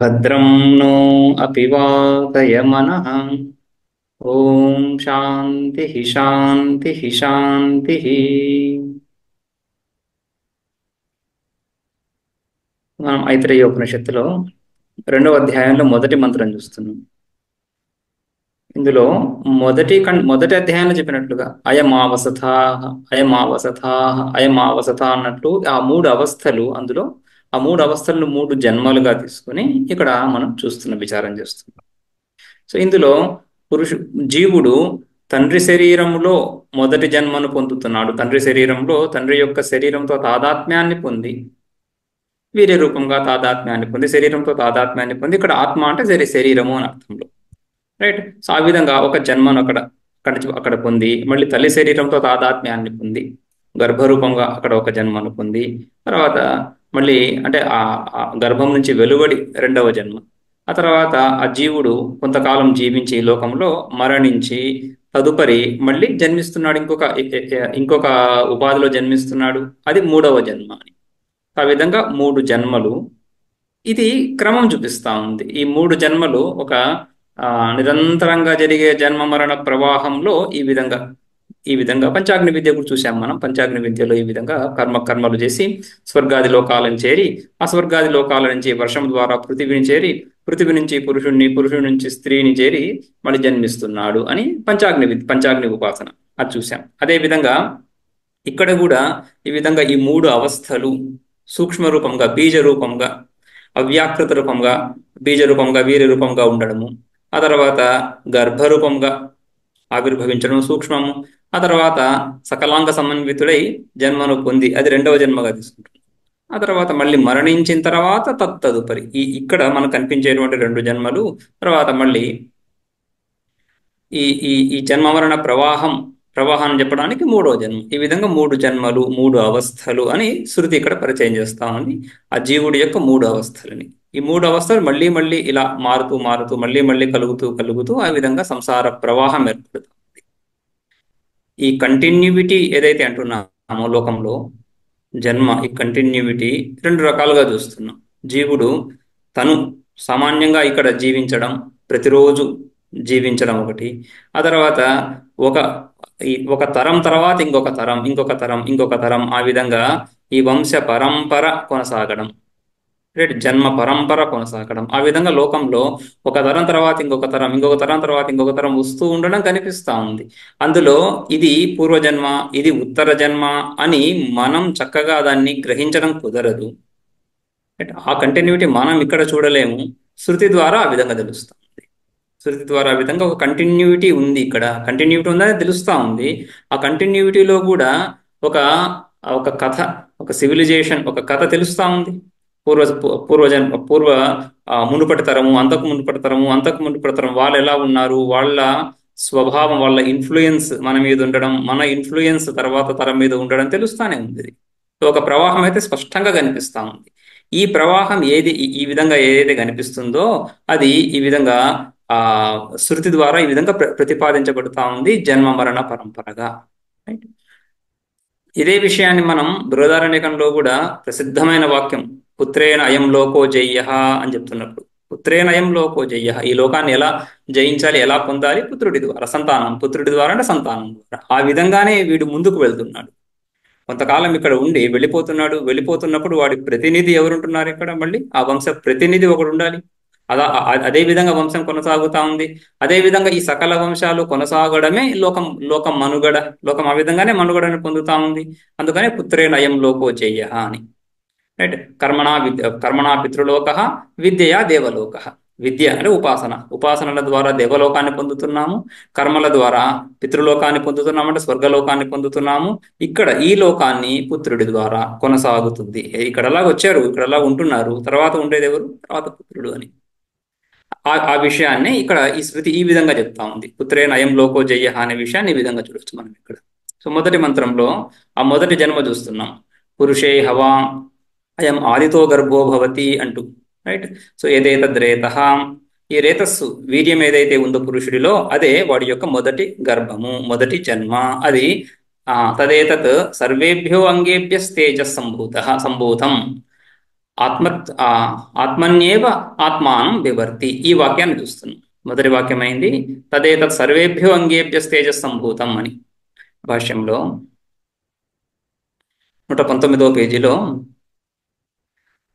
భద్రం नो अपि वातयमनः। ఓం శాంతి శాంతి శాంతి. మనం ఐతరేయ ఉపనిషత్తులో 2వ అధ్యాయంలో మొదటి మంత్రం చూస్తున్నాం. ఇందులో మొదటి అధ్యాయంలో చెప్పినట్లుగా అయమావసథాః అయమావసథాః అయమావసథ అన్నట్లు ఆ మూడు అవస్థలు, అందులో ఆ మూడు అవస్థలను మూడు జన్మలుగా తీసుకొని ఇక్కడ మనం విచారం చేస్తున్నాం. సో ఇందులో జీవుడు తండ్రి శరీరంలో మొదటి జన్మను పొందుతున్నాడు. తండ్రి శరీరంలో తండ్రి యొక్క శరీరంతో తాదాత్మ్యాన్ని పొంది, వీర్య రూపంగా తాదాత్మ్యాన్ని పొంది, శరీరంతో తాదాత్మ్యాన్ని పొంది, ఇక్కడ ఆత్మ అంటే శరీరము అని అర్థంలో, రైట్. సో ఆ విధంగా ఒక జన్మను అక్కడ పొంది, మళ్ళీ తల్లి శరీరంతో తాదాత్మ్యాన్ని పొంది, గర్భరూపంగా అక్కడ ఒక జన్మను పొంది, తర్వాత మళ్ళీ అంటే ఆ గర్భం నుంచి వెలువడి రెండవ జన్మ, ఆ తర్వాత ఆ జీవుడు కొంతకాలం జీవించి ఈ లోకంలో మరణించి తదుపరి మళ్ళీ జన్మిస్తున్నాడు, ఇంకొక ఉపాధిలో జన్మిస్తున్నాడు, అది మూడవ జన్మ అని. ఆ విధంగా మూడు జన్మలు, ఇది క్రమం చూపిస్తా ఉంది. ఈ మూడు జన్మలు ఒక నిరంతరంగా జరిగే జన్మ మరణ ప్రవాహంలో ఈ విధంగా పంచాగ్ని విద్య కూడా చూసాం మనం. పంచాగ్ని విద్యలో ఈ విధంగా కర్మలు చేసి స్వర్గాది లోకాలను చేరి, ఆ స్వర్గాది లోకాల నుంచి వర్షం ద్వారా పృథివిని చేరి, పృథివి నుంచి పురుషుడి నుంచి స్త్రీని చేరి మళ్ళీ జన్మిస్తున్నాడు అని పంచాగ్ని ఉపాసన అది చూసాం. అదే విధంగా ఇక్కడ కూడా ఈ విధంగా ఈ మూడు అవస్థలు సూక్ష్మ రూపంగా, బీజ రూపంగా, అవ్యాకృత రూపంగా, బీజ రూపంగా, వీర్య రూపంగా ఉండడము, ఆ తర్వాత గర్భరూపంగా ఆవిర్భవించడం సూక్ష్మము, ఆ తర్వాత సకలాంగ సమన్వితుడై జన్మను పొంది అది రెండవ జన్మగా తీసుకుంటుంది. ఆ తర్వాత మళ్ళీ మరణించిన తర్వాత తదుపరి ఇక్కడ మనకు కనిపించేటువంటి రెండు జన్మలు, తర్వాత మళ్ళీ ఈ ఈ ఈ జన్మ మరణ ప్రవాహాన్ని చెప్పడానికి మూడో జన్మ. ఈ విధంగా మూడు జన్మలు, మూడు అవస్థలు అని శృతి ఇక్కడ పరిచయం చేస్తా ఉంది ఆ జీవుడి యొక్క మూడు అవస్థలని. ఈ మూడు అవస్థలు మళ్ళీ మళ్ళీ ఇలా మారుతూ మారుతూ మళ్ళీ మళ్ళీ కలుగుతూ ఆ విధంగా సంసార ప్రవాహం ఏర్పడుతుంది. ఈ కంటిన్యూవిటీ ఏదైతే అంటున్నామో లోకంలో జన్మ, ఈ కంటిన్యూవిటీ రెండు రకాలుగా చూస్తున్నాం. జీవుడు తను సామాన్యంగా ఇక్కడ జీవించడం, ప్రతిరోజు జీవించడం ఒకటి, ఆ తర్వాత ఒక తరం తర్వాత ఇంకొక తరం ఆ విధంగా ఈ వంశ పరంపర కొనసాగడం, జన్మ పరంపర కొనసాగడం, ఆ విధంగా లోకంలో ఒక తరం తర్వాత ఇంకొక తరం, ఇంకొక తరం తర్వాత ఇంకొక తరం వస్తూ ఉండడం కనిపిస్తా ఉంది. అందులో ఇది పూర్వజన్మ, ఇది ఉత్తర జన్మ అని మనం చక్కగా దాన్ని గ్రహించడం కుదరదు. ఆ కంటిన్యూటీ మనం ఇక్కడ చూడలేము, శృతి ద్వారా ఆ విధంగా తెలుస్తుంది. శృతి ద్వారా ఆ విధంగా ఒక కంటిన్యూటీ ఉంది, ఇక్కడ కంటిన్యూటీ ఉందని తెలుస్తూ ఉంది. ఆ కంటిన్యూటీలో కూడా ఒక కథ, ఒక సివిలైజేషన్, ఒక కథ తెలుస్తూ ఉంది. పూర్వ మునుపటి తరము, అంతకు మునుపటి తరం వాళ్ళు ఎలా ఉన్నారు, వాళ్ళ స్వభావం, వాళ్ళ ఇన్ఫ్లుయెన్స్ మన మీద ఉండడం, మన ఇన్ఫ్లుయెన్స్ తర్వాత తరం మీద ఉండడం తెలుస్తానే ఉంది. ఒక ప్రవాహం అయితే స్పష్టంగా కనిపిస్తా ఉంది. ఈ ప్రవాహం ఈ విధంగా ఏదైతే కనిపిస్తుందో అది ఈ విధంగా శృతి ద్వారా ఈ విధంగా ప్రతిపాదించబడుతా ఉంది జన్మ మరణ పరంపరగా. ఇదే విషయాన్ని మనం బృహదారణ్యకంలో కూడా ప్రసిద్ధమైన వాక్యం పుత్రేణ అయం లోకో జయ్యః అని చెప్తున్నప్పుడు, పుత్రేణ అయం లోకో జయ్యః, ఈ లోకాన్ని ఎలా జయించాలి, ఎలా పొందాలి, పుత్రుడి ద్వారా, పుత్రుడి ద్వారా అంటే సంతానం ద్వారా. ఆ విధంగానే వీడు ముందుకు వెళ్తున్నాడు. కొంతకాలం ఇక్కడ ఉండి వెళ్ళిపోతున్నప్పుడు వాడి ప్రతినిధి ఎవరుంటున్నారు ఇక్కడ, మళ్ళీ ఆ వంశ ప్రతినిధి ఒకడు ఉండాలి. అదే విధంగా వంశం కొనసాగుతా ఉంది. అదే విధంగా ఈ సకల వంశాలు కొనసాగడమే లోకం మనుగడ, లోకం ఆ విధంగానే మనుగడని పొందుతా ఉంది. అందుకనే పుత్రేణ అయం లోకో జయ్యః అని, రైట్. కర్మణా పితృలోక, విద్యయా దేవలోక. విద్య అంటే ఉపాసనల ద్వారా దేవలోకాన్ని పొందుతున్నాము, కర్మల ద్వారా పితృలోకాన్ని పొందుతున్నాము, అంటే స్వర్గలోకాన్ని పొందుతున్నాము. ఇక్కడ ఈ లోకాన్ని పుత్రుడి ద్వారా కొనసాగుతుంది. ఇక్కడలా వచ్చారు, ఇక్కడలా ఉంటున్నారు, తర్వాత ఉండేది ఎవరు, తర్వాత పుత్రుడు అని. ఆ విషయాన్ని ఇక్కడ ఈ శృతి ఈ విధంగా చెప్తా ఉంది. పుత్రేణ అయం లోకో జయ్యః అనే విషయాన్ని ఈ విధంగా చూడొచ్చు మనం ఇక్కడ. సో మొదటి మంత్రంలో ఆ మొదటి జన్మ చూస్తున్నాం. పురుషే హవా అయం ఆదితో గర్భో భవతి అంటూ, రైట్. సో ఏదైతద్రేతః, ఈ రేతస్సు వీర్యం ఏదైతే ఉందో పురుషుడిలో అదే వాడి యొక్క మొదటి గర్భము, మొదటి జన్మ. అది తదేతత్ సర్వేభ్యో అంగేభ్య తేజస్ సంభూతం. ఆత్మ ఆత్మన్యేవ ఆత్మానం బిభర్తి. ఈ వాక్యాన్ని చూస్తున్నాం. మొదటి వాక్యమైంది తదేతత్ సర్వేభ్యో అంగేభ్య తేజస్ సంభూతం అని. భాష్యంలో 119వ పేజీలో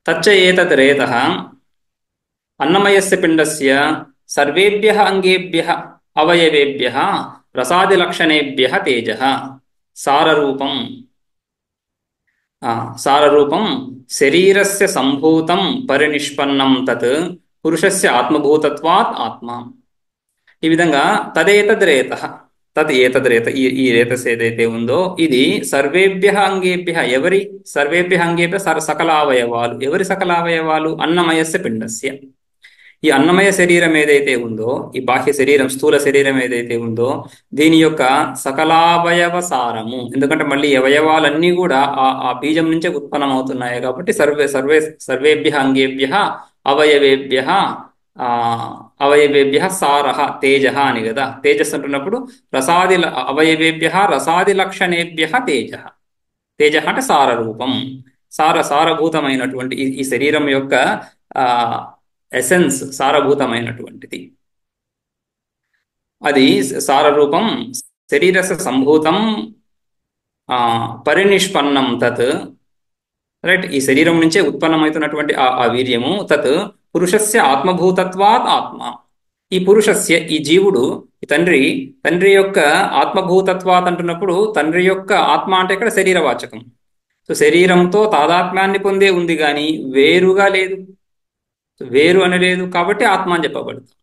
తచ్చ ఏతద్ రేతః అన్నమయస్య పిండస్య సర్వేభ్యః అంగేభ్యః అవయవేభ్యః రసాదిలక్షణేభ్యః తేజః సారరూపం సారరూపం శరీరస్య సంభూతం పరినిష్పన్నం తత్ పురుషస్య ఆత్మభూతత్వాత్ ఆత్మ. ఈ విధంగా తదేతద్ రేతః, తద్ ఏతద్ రేత, ఈ రేతస్ ఏదైతే ఉందో ఇది సర్వేభ్య అంగేభ్య, ఎవరి సర్వేభ్య అంగేభ్య సకల అవయవాలు, ఎవరి సకల అవయవాలు? అన్నమయస్య పిండస్య. ఈ అన్నమయ శరీరం ఏదైతే ఉందో, ఈ బాహ్య శరీరం, స్థూల శరీరం ఏదైతే ఉందో దీని యొక్క సకలావయవ సారము. ఎందుకంటే మళ్ళీ అవయవాలన్నీ కూడా ఆ బీజం నుంచే ఉత్పన్నమవుతున్నాయి కాబట్టి సర్వేభ్య అంగేభ్య అవయవేభ్య అవయవేభ్య సారః తేజః అని కదా. తేజస్ అంటున్నప్పుడు అవయవేభ్య రసాది లక్షణేభ్య తేజః. తేజః అంటే సారరూపం, సారభూతమైనటువంటి ఈ శరీరం యొక్క ఎసెన్స్ సారభూతమైనటువంటిది. అది సారరూపం శరీరస్య సంభూతం పరినిష్పన్నం తత్, రైట్, ఈ శరీరం నుంచే ఉత్పన్నమవుతున్నటువంటి ఆ వీర్యము తత్ పురుషస్య ఆత్మభూతత్వాత్ ఆత్మ. ఈ పురుషస్య, ఈ జీవుడు, ఈ తండ్రి యొక్క ఆత్మభూతత్వాత్ అంటున్నప్పుడు తండ్రి యొక్క ఆత్మ అంటే ఇక్కడ శరీరవాచకం. సో శరీరంతో తాదాత్మ్యాన్ని పొందే ఉంది కానీ వేరుగా లేదు, వేరు అని లేదు, కాబట్టి ఆత్మ అని చెప్పబడుతుంది.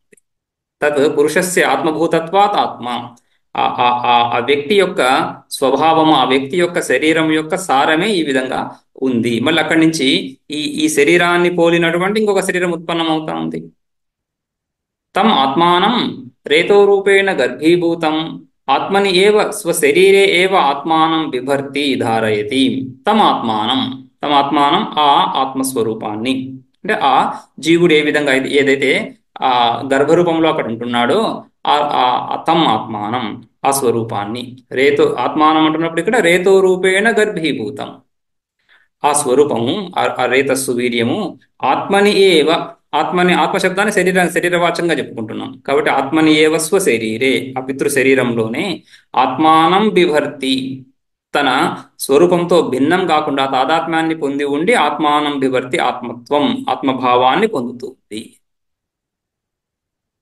తత్ పురుషస్య ఆత్మభూతత్వాత్ ఆత్మ. ఆ వ్యక్తి యొక్క స్వభావము, ఆ వ్యక్తి యొక్క శరీరం యొక్క సారమే ఈ విధంగా ఉంది. మళ్ళీ అక్కడి నుంచి ఈ శరీరాన్ని పోలినటువంటి ఇంకొక శరీరం ఉత్పన్నం అవుతా ఉంది. తమ్ ఆత్మానం రేతో రూపేణ గర్భీభూతం ఆత్మని ఏవ స్వశరీరే ఏవ ఆత్మానం బిభర్తి ధారయతి. తమ్ ఆత్మానం ఆ ఆత్మస్వరూపాన్ని, అంటే ఆ జీవుడు ఏ విధంగా ఏదైతే ఆ గర్భరూపంలో అక్కడ ఉంటున్నాడో తమ్ ఆత్మానం, ఆ స్వరూపాన్ని. రేతో ఆత్మానం అంటున్నప్పుడు ఇక్కడ రేతో రూపేణ గర్భీభూతం, ఆ స్వరూపము, ఆ రేతస్సు వీర్యము ఆత్మని ఏవ, ఆత్మశబ్దాన్ని శరీరవాచంగా చెప్పుకుంటున్నాం కాబట్టి ఆత్మని ఏవ స్వశరీరే, ఆ పితృ శరీరంలోనే ఆత్మానం బిభర్తి, తన స్వరూపంతో భిన్నం కాకుండా తాదాత్మ్యాన్ని పొంది ఉండి ఆత్మానం బిభర్తి, ఆత్మత్వం, ఆత్మభావాన్ని పొందుతుంది.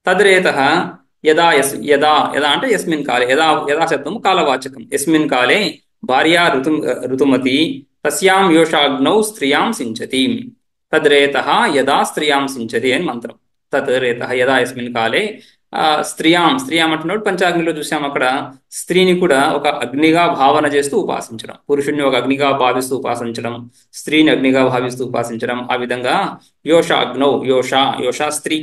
తద్రేతః యదా అంటే యస్మిన్ కాలే, యదా శబ్దము కాలవాచకం. యస్మిన్ కాలే భార్యా ఋతుమతి తస్యాం యోషాగ్నౌ స్త్రియాం సించతి. తద్రేతః యదా స్త్రియాం సించతి అని మంత్రం. తద్రేతః యదా యస్మిన్ కాలే స్త్రియాం అంటున్నప్పుడు పంచాగ్నిలో చూసాం, అక్కడ స్త్రీని కూడా ఒక అగ్నిగా భావన చేస్తూ ఉపాసించడం, పురుషుణ్ణి ఒక అగ్నిగా భావిస్తూ ఉపాసించడం, స్త్రీని అగ్నిగా భావిస్తూ ఉపాసించడం. ఆ విధంగా యోషాగ్నౌ, యోష స్త్రీ,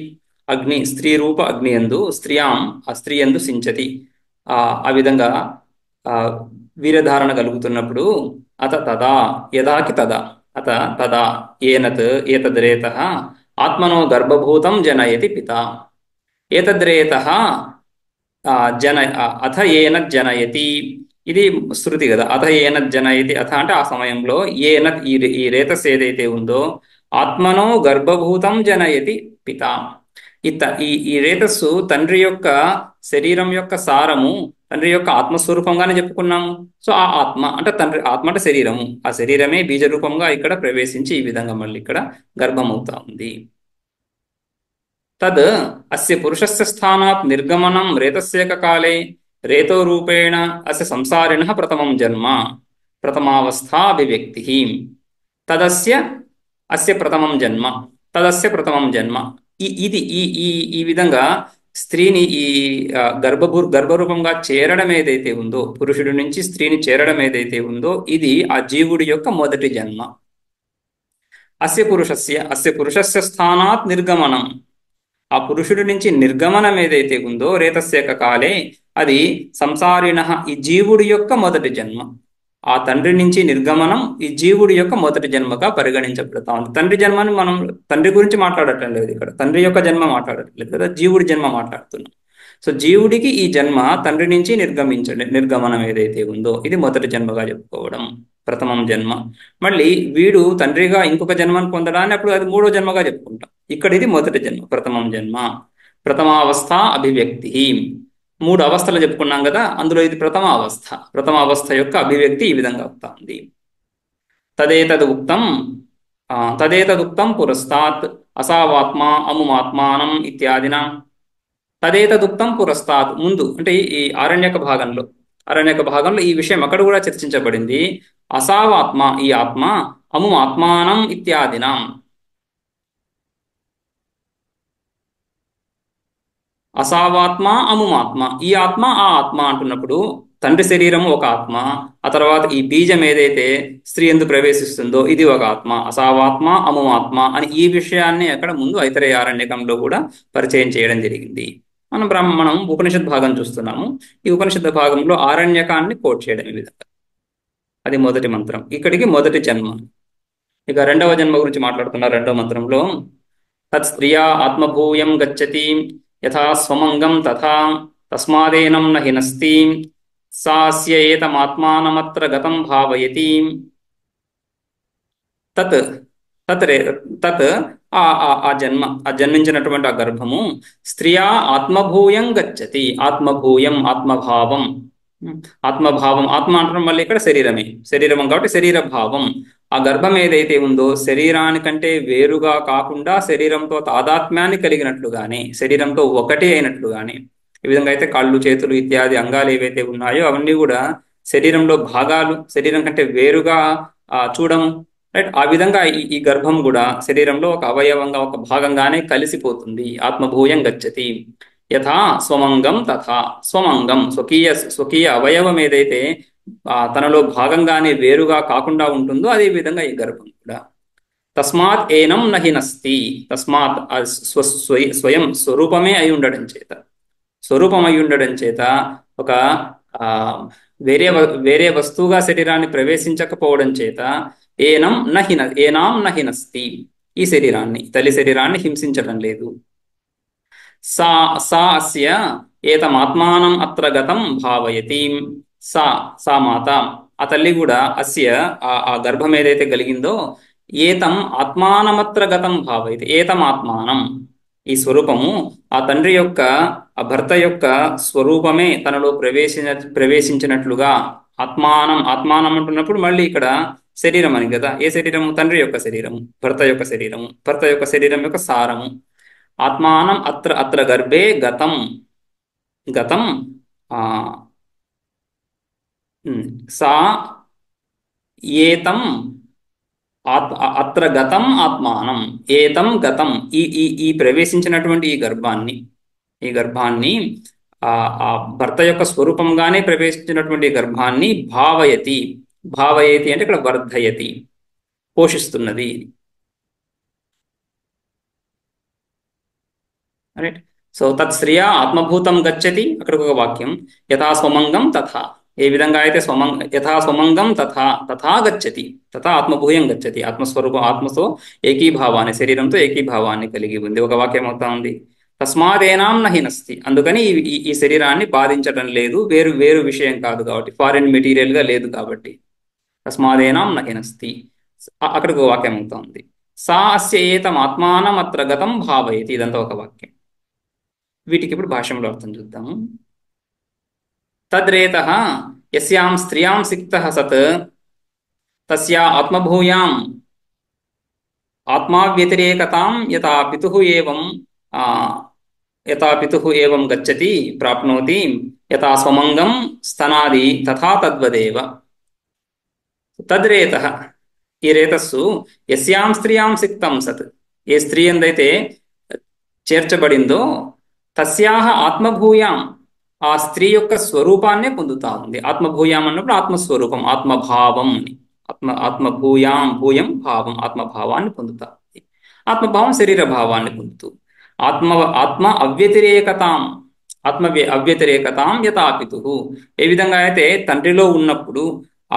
అగ్ని, స్త్రీ రూప అగ్ని యందు, స్త్రియాం ఆ స్త్రీ యందు సించతి. ఆ విధంగా వీరధారణ కలుగుతున్నప్పుడు అత తదా, యదాకి తదా, అత తదా ఏతద్రేతః ఆత్మనో గర్భభూతం జనయతి పిత. ఏతద్రేతః అథ ఏనత్ జనయతి, ఇది శృతి కదా. అథ ఏనత్ జనయతి, అథ అంటే ఆ సమయంలో, ఏనత్ ఈ రేతస్ ఏదైతే ఉందో ఆత్మనో గర్భభూతం జనయతి పిత. ఈ రేతస్సు తండ్రి యొక్క శరీరం యొక్క సారము, తండ్రి యొక్క ఆత్మస్వరూపంగానే చెప్పుకున్నాము. సో ఆ ఆత్మ అంటే ఆత్మ అంటే శరీరము, ఆ శరీరమే బీజరూపంగా ఇక్కడ ప్రవేశించి ఈ విధంగా మళ్ళీ ఇక్కడ గర్భమవుతా ఉంది. తద్ అస్య పురుషస్య స్థానాత్ నిర్గమనం రేతస్యేక కాలే రేతో రూపేణ అస్య సంసారిణః ప్రథమం జన్మ ప్రథమావస్థాభివ్యక్తి. అస్య ప్రథమం జన్మ. ఇది ఈ విధంగా స్త్రీని ఈ గర్భరూపంగా చేరడం ఏదైతే ఉందో, పురుషుడి నుంచి స్త్రీని చేరడం ఏదైతే ఉందో ఇది ఆ జీవుడి యొక్క మొదటి జన్మ. అస్య పురుషస్య స్థానాత్ నిర్గమనం, ఆ పురుషుడి నుంచి నిర్గమనం ఏదైతే ఉందో రేతస్యేక కాలే, అది సంసారిణః ఈ జీవుడి యొక్క మొదటి జన్మ. ఆ తండ్రి నుంచి నిర్గమనం ఈ జీవుడి యొక్క మొదటి జన్మగా పరిగణించబడతా ఉంది. తండ్రి జన్మని మనం తండ్రి గురించి మాట్లాడటం లేదు ఇక్కడ, తండ్రి యొక్క జన్మ మాట్లాడట్లేదు కదా, జీవుడి జన్మ మాట్లాడుతున్నాం. సో జీవుడికి ఈ జన్మ తండ్రి నుంచి నిర్గమనం ఏదైతే ఉందో ఇది మొదటి జన్మగా చెప్పుకోవడం. ప్రథమం జన్మ. మళ్ళీ వీడు తండ్రిగా ఇంకొక జన్మను పొందడాన్ని అప్పుడు అది మూడో జన్మగా చెప్పుకుంటాం. ఇక్కడ ఇది మొదటి జన్మ, ప్రథమం జన్మ. ప్రథమావస్థ అభివ్యక్తి. మూడు అవస్థలు చెప్పుకున్నాం కదా, అందులో ఇది ప్రథమ అవస్థ. ప్రథమ అవస్థ యొక్క అభివ్యక్తి ఈ విధంగా అవుతుంది. తదేతదుక్తం తదేతదుక్తం పురస్తాత్ అసావాత్మా అముమాత్మానం ఇత్యాదిన. తదేతదుక్తం పురస్తాత్ ముందు అంటే ఈ ఆరణ్యక భాగంలో ఈ విషయం అక్కడ కూడా చర్చించబడింది. అసావాత్మ ఈ ఆత్మ, అముమాత్మానం ఇత్యాదిన. అసావాత్మ అముమాత్మ, ఈ ఆత్మ ఆ ఆత్మ అంటున్నప్పుడు తండ్రి శరీరము ఒక ఆత్మ, ఆ తర్వాత ఈ బీజం ఏదైతే స్త్రీ ఎందు ప్రవేశిస్తుందో ఇది ఒక ఆత్మ. అసావాత్మ అముమాత్మ అని ఈ విషయాన్ని అక్కడ ముందు ఐతరేయారణ్యకంలో కూడా పరిచయం చేయడం జరిగింది. మనం ఉపనిషత్ భాగం చూస్తున్నాము. ఈ ఉపనిషత్ భాగంలో ఆరణ్యకాన్ని కోట్ చేయడం ఈ విధంగా. అది మొదటి మంత్రం. ఇక్కడికి మొదటి జన్మ. ఇక రెండవ జన్మ గురించి మాట్లాడుతున్నారు రెండవ మంత్రంలో. తత్ స్త్రియా ఆత్మభూయం గచ్చతి యథా స్వమంగం తథా తస్మాదేనం న హినస్తి సాస్య ఏతమాత్మానమత్ర గతం భావయతి. తత్ తత్ రే తత్ ఆ జన్మించినటువంటి ఆ గర్భము స్త్రియా ఆత్మభూయం గచ్చతి. ఆత్మభూయం ఆత్మభావం. ఆత్మ అంటున్నాం మళ్ళీ ఇక్కడ శరీరం కాబట్టి శరీర భావం. ఆ గర్భం ఏదైతే ఉందో శరీరానికంటే వేరుగా కాకుండా శరీరంతో తాదాత్మ్యాన్ని కలిగినట్లుగానే, శరీరంతో ఒకటి అయినట్లుగానే. ఈ విధంగా అయితే కాళ్ళు చేతులు ఇత్యాది అంగాలు ఏవైతే ఉన్నాయో అవన్నీ కూడా శరీరంలో భాగాలు, శరీరం కంటే వేరుగా చూడము. రైట్, ఆ విధంగా ఈ గర్భం కూడా శరీరంలో ఒక అవయవంగా ఒక భాగంగానే కలిసిపోతుంది. ఆత్మభూయం గచ్చతి. యథా స్వమంగం తథా. స్వమంగం స్వకీయ అవయవం ఏదైతే తనలో భాగంగానే వేరుగా కాకుండా ఉంటుందో అదే విధంగా ఈ గర్భం కూడా. తస్మాత్ ఏనం నహినస్తి. తస్మాత్ స్వయం స్వరూపమే అయి ఉండడం చేత, ఒక వేరే వస్తువుగా శరీరాన్ని ప్రవేశించకపోవడం చేత ఏనాం నహినస్తి, ఈ శరీరాన్ని, తల్లి శరీరాన్ని హింసించడం లేదు. సా అస్య ఏతమాత్మానం అత్ర గతం భావయతి. సా మాత, ఆ తల్లి కూడా అస్య ఆ గర్భం ఏదైతే కలిగిందో ఏతం ఆత్మానమత్ర గతం భావయతి. ఏతం ఆత్మానం, ఈ స్వరూపము ఆ తండ్రి యొక్క, ఆ భర్త యొక్క స్వరూపమే తనలో ప్రవేశించినట్లుగా. ఆత్మానం అంటున్నప్పుడు మళ్ళీ ఇక్కడ శరీరం అని కదా. ఏ శరీరము? తండ్రి యొక్క శరీరము, భర్త యొక్క శరీరము, భర్త యొక్క శరీరం యొక్క సారము. ఆత్మానం అత్ర గర్భే గతం సా ఏతం అత్ర గతం ఆత్మానం. ఏతం గతం, ఈ ప్రవేశించినటువంటి ఈ గర్భాన్ని ఆ భర్త యొక్క స్వరూపంగానే ప్రవేశించినటువంటి గర్భాన్ని భావయతి అంటే ఇక్కడ వర్ధయతి, పోషిస్తున్నది. రైట్. సో తత్ శ్రియా ఆత్మభూతం గచ్చతి, అక్కడికి ఒక వాక్యం. యథా స్వమంగం తథా, ఏ విధంగా అయితే యథా స్వమంగం తథా గచ్చతి, తథా ఆత్మభూయం గచ్చతి. ఆత్మస్వరూపం, ఆత్మతో ఏకీభావాన్ని, శరీరంతో ఏకీభావాన్ని కలిగి ఉంది. ఒక వాక్యం అవుతా ఉంది. తస్మాదేనాం నహినస్తి, అందుకని ఈ శరీరాన్ని బాధించడం లేదు. వేరు విషయం కాదు కాబట్టి, ఫారిన్ మెటీరియల్ గా లేదు కాబట్టి. తస్మాదేనాం నహినస్తి, అక్కడికి ఒక వాక్యం అవుతా ఉంది. సా అస్య ఏతం ఆత్మానం అత్ర గతం భావయతి, ఇదంతా ఒక వాక్యం. వీటికి ఇప్పుడు భాష్యంలో అర్థం చూద్దాము. తద్రేతః యస్యాం స్త్రియాం సిక్తః సత్ తస్యా ఆత్మభూయాం ఆత్మావ్యతిరేకతాం యథా పితుః ఏవం గచ్చతి ప్రాప్నోతి యథా స్వమంగం స్తనాది తథా తద్వదేవ. తద్రేతః, ఈ రేతస్సు యస్యాం స్త్రియాం సిక్తం సత్, ఏ స్త్రీ ఎందైతే చేర్చబడిందో, తస్యాహ ఆత్మభూయాం, ఆ స్త్రీ యొక్క స్వరూపాన్నే పొందుతా ఉంది. ఆత్మభూయాం అన్నప్పుడు ఆత్మస్వరూపం, ఆత్మభావం అని. భూయం భావం, ఆత్మభావాన్ని పొందుతా ఉంది. ఆత్మభావం శరీర భావాన్ని పొందుతూ ఆత్మ అవ్యతిరేకతాం యథా పితుః, ఏ విధంగా అయితే తండ్రిలో ఉన్నప్పుడు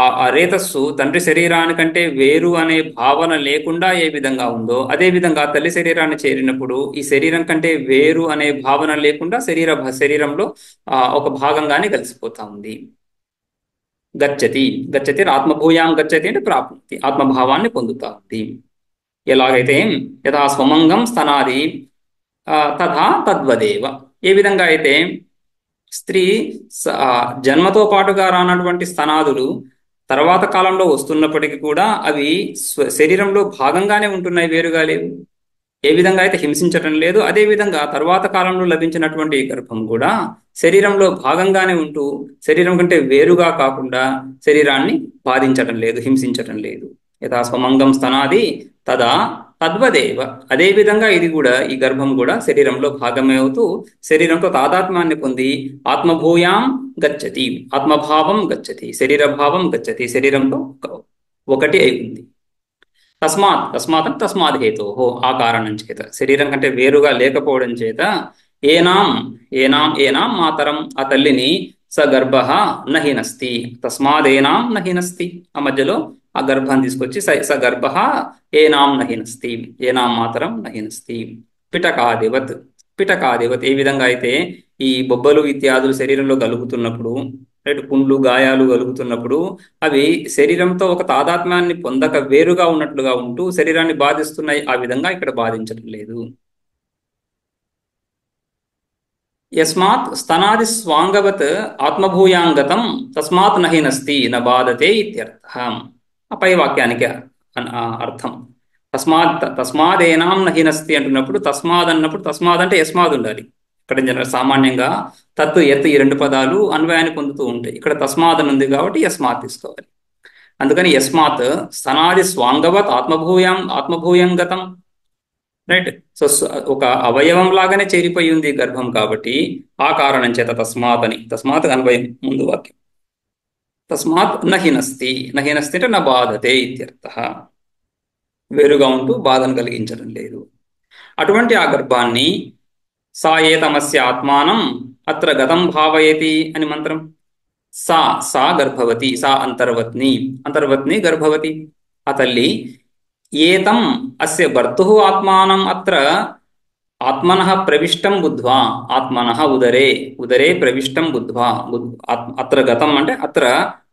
ఆ రేతస్సు తండ్రి శరీరానికంటే వేరు అనే భావన లేకుండా ఏ విధంగా ఉందో, అదే విధంగా తల్లి శరీరాన్ని చేరినప్పుడు ఈ శరీరం కంటే వేరు అనే భావన లేకుండా శరీరంలో ఒక భాగంగానే కలిసిపోతా ఉంది. గచ్చతి. గచ్చతి ఆత్మభూయాం గచ్చతి అంటే ప్రాప్తి, ఆత్మభావాన్ని పొందుతాది. ఎలాగైతే యథా స్వమంగం స్తనాది తథా తద్వదేవ. ఏ విధంగా అయితే స్త్రీ జన్మతో పాటుగా రానటువంటి స్తనాదులు తర్వాత కాలంలో వస్తున్నప్పటికీ కూడా అవి శరీరంలో భాగంగానే ఉంటున్నాయి, వేరుగా లేవు. ఏ విధంగా అయితే హింసించటం లేదు, అదే విధంగా తర్వాత కాలంలో లభించినటువంటి గర్భం కూడా శరీరంలో భాగంగానే ఉంటూ శరీరం కంటే వేరుగా కాకుండా శరీరాన్ని బాధించటం లేదు, హింసించటం లేదు. యథా స్వమంగం స్తనాది తదా తద్వదేవ. అదే విధంగా ఇది కూడా, ఈ గర్భం కూడా శరీరంలో భాగమే అవుతూ శరీరంతో తాదాత్మ్యాన్ని పొంది ఆత్మభూయాం గచ్చతి, ఆత్మభావం గచ్చతి, శరీరభావం గచ్చతి, శరీరంతో ఒకటి అయి ఉంది. తస్మాత్ తస్మాత్ తస్మాత్ హేతో, ఆ కారణం చేత, శరీరం కంటే వేరుగా లేకపోవడం చేత ఏనాం ఏనాం ఏనాం మాతరం, ఆ తల్లిని స గర్భ నహినస్తి, తస్మాదేనాం నహినస్తి. ఆ మధ్యలో ఆ గర్భాన్ని తీసుకొచ్చి స గర్భ ఏనాం నహినస్తి, ఏనాం మాతరం నహినస్తి. పిటకాదివత్, పిటకాదివత్. ఏ విధంగా అయితే ఈ బొబ్బలు ఇత్యాదులు శరీరంలో కలుగుతున్నప్పుడు, రైట్, పుండ్లు గాయాలు కలుగుతున్నప్పుడు అవి శరీరంతో ఒక తాదాత్మ్యాన్ని పొందక వేరుగా ఉన్నట్లుగా ఉంటూ శరీరాన్ని బాధిస్తున్నాయి, ఆ విధంగా ఇక్కడ బాధించడం లేదు. యస్మాత్ స్తనాది స్వాంగవత్ ఆత్మభూయాంగతం తస్మాత్ నహినస్తి న బాధతే ఇత్యర్థ. ఆ పై వాక్యానికి అర్థం తస్మాదేనాం నహినస్తి అంటున్నప్పుడు తస్మాద్ అన్నప్పుడు తస్మాద్ అంటే యస్మాద్ ఉండాలి. ఇక్కడ సామాన్యంగా తత్తు ఎత్తు ఈ రెండు పదాలు అన్వయాన్ని పొందుతూ ఉంటాయి. ఇక్కడ తస్మాద్ అని ఉంది కాబట్టి యస్మాత్ తీసుకోవాలి. అందుకని యస్మాత్ స్తనాది స్వాంగవత్ ఆత్మభూయంగతం, రైట్. సో ఒక అవయవం లాగానే చేరిపోయి ఉంది గర్భం కాబట్టి ఆ కారణం చేత తస్మాత్ అని, తస్మాత్ అన్వయం ముందు వాక్యం. తస్మాత్ నహినస్తి, నహినస్తి అంటే నా బాధతే ఇత్యర్థ, వేరుగా ఉంటూ బాధను కలిగించడం లేదు. అటువంటి ఆ గర్భాన్ని సా ఏతమస్య ఆత్మానం అత్ర గతం భావయతి అని మంత్రం. సా సా గర్భవతి, సా అంతర్వత్ని, అంతర్వత్ని గర్భవతి. ఆ తల్లి ఏతం అస్య భర్తు ఆత్మానం అత్ర ఆత్మనః ప్రవిష్టం బుద్ధ్వా, ఆత్మనః ఉదరే, ఉదరే ప్రవిష్టం బుద్ధ్వా, అత్ర గతం అంటే అత్ర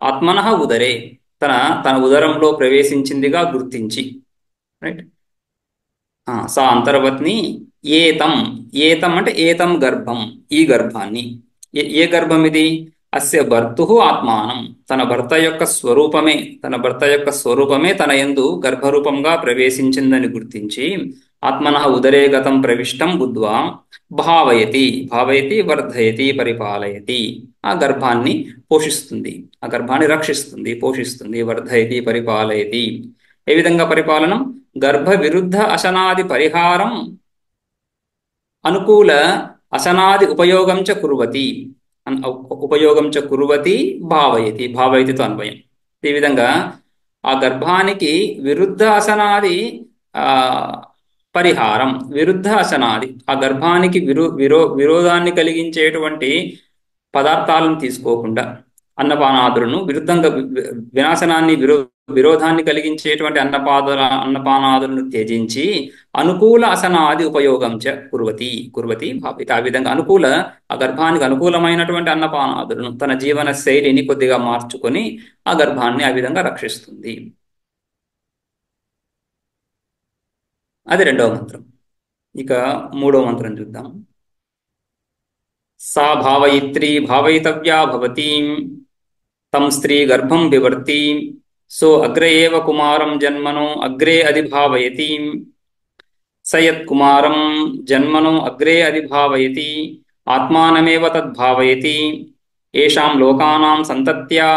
ఆత్మనః ఉదరే, తన ఉదరంలో ప్రవేశించిందిగా గుర్తించి, రైట్. సా అంతర్వత్ని ఏతం, ఏతం అంటే ఏతం గర్భం, ఈ గర్భాన్ని. ఏ గర్భం ఇది? అస్య భర్తు ఆత్మానం, తన భర్త యొక్క స్వరూపమే, తన భర్త యొక్క స్వరూపమే తన యందు గర్భరూపంగా ప్రవేశించిందని గుర్తించి ఆత్మనః ఉదరే గతం ప్రవిష్టం బుద్ధ్వా భావయతి, భావయతి వర్ధయతి పరిపాలయతి. ఆ గర్భాన్ని పోషిస్తుంది, ఆ గర్భాన్ని రక్షిస్తుంది, పోషిస్తుంది. వర్ధయతి పరిపాలయతి. ఏ విధంగా పరిపాలనం? గర్భ విరుద్ధ అశనాది పరిహారం అనుకూల అశనాది ఉపయోగం చ కుర్వతి, ఉపయోగం చ కుర్వతి భావయతి, భావయతితో అన్వయం. ఈ విధంగా ఆ గర్భానికి విరుద్ధ అశనాది పరిహారం, విరుద్ధ అశనాది, ఆ గర్భానికి విరోధాన్ని కలిగించేటువంటి పదార్థాలను తీసుకోకుండా, అన్నపానాదులను విరుద్ధంగా వినాశనాన్ని విరోధాన్ని కలిగించేటువంటి అన్నపానాదులను త్యజించి అనుకూల అసనాది ఉపయోగం చ కుర్వతి భావిత. ఆ విధంగా ఆ గర్భానికి అనుకూలమైనటువంటి అన్నపానాదులను, తన జీవన శైలిని కొద్దిగా మార్చుకొని ఆ గర్భాన్ని ఆ విధంగా రక్షిస్తుంది. అది రెండవ మంత్రం. ఇక మూడవ మంత్రం చూద్దాం. సా భావయిత్రీ భావయితవ్యా భవతీం తం స్త్రీ గర్భం వివర్తి సో అగ్రే ఏవ కుమారం జన్మనో అగ్రే అధిభావయతి సయత్ కుమారం జన్మనో అగ్రే అధిభావయతి ఆత్మానమేవ తద్భావయతి ఏషాం లోకానాం సంతత్యా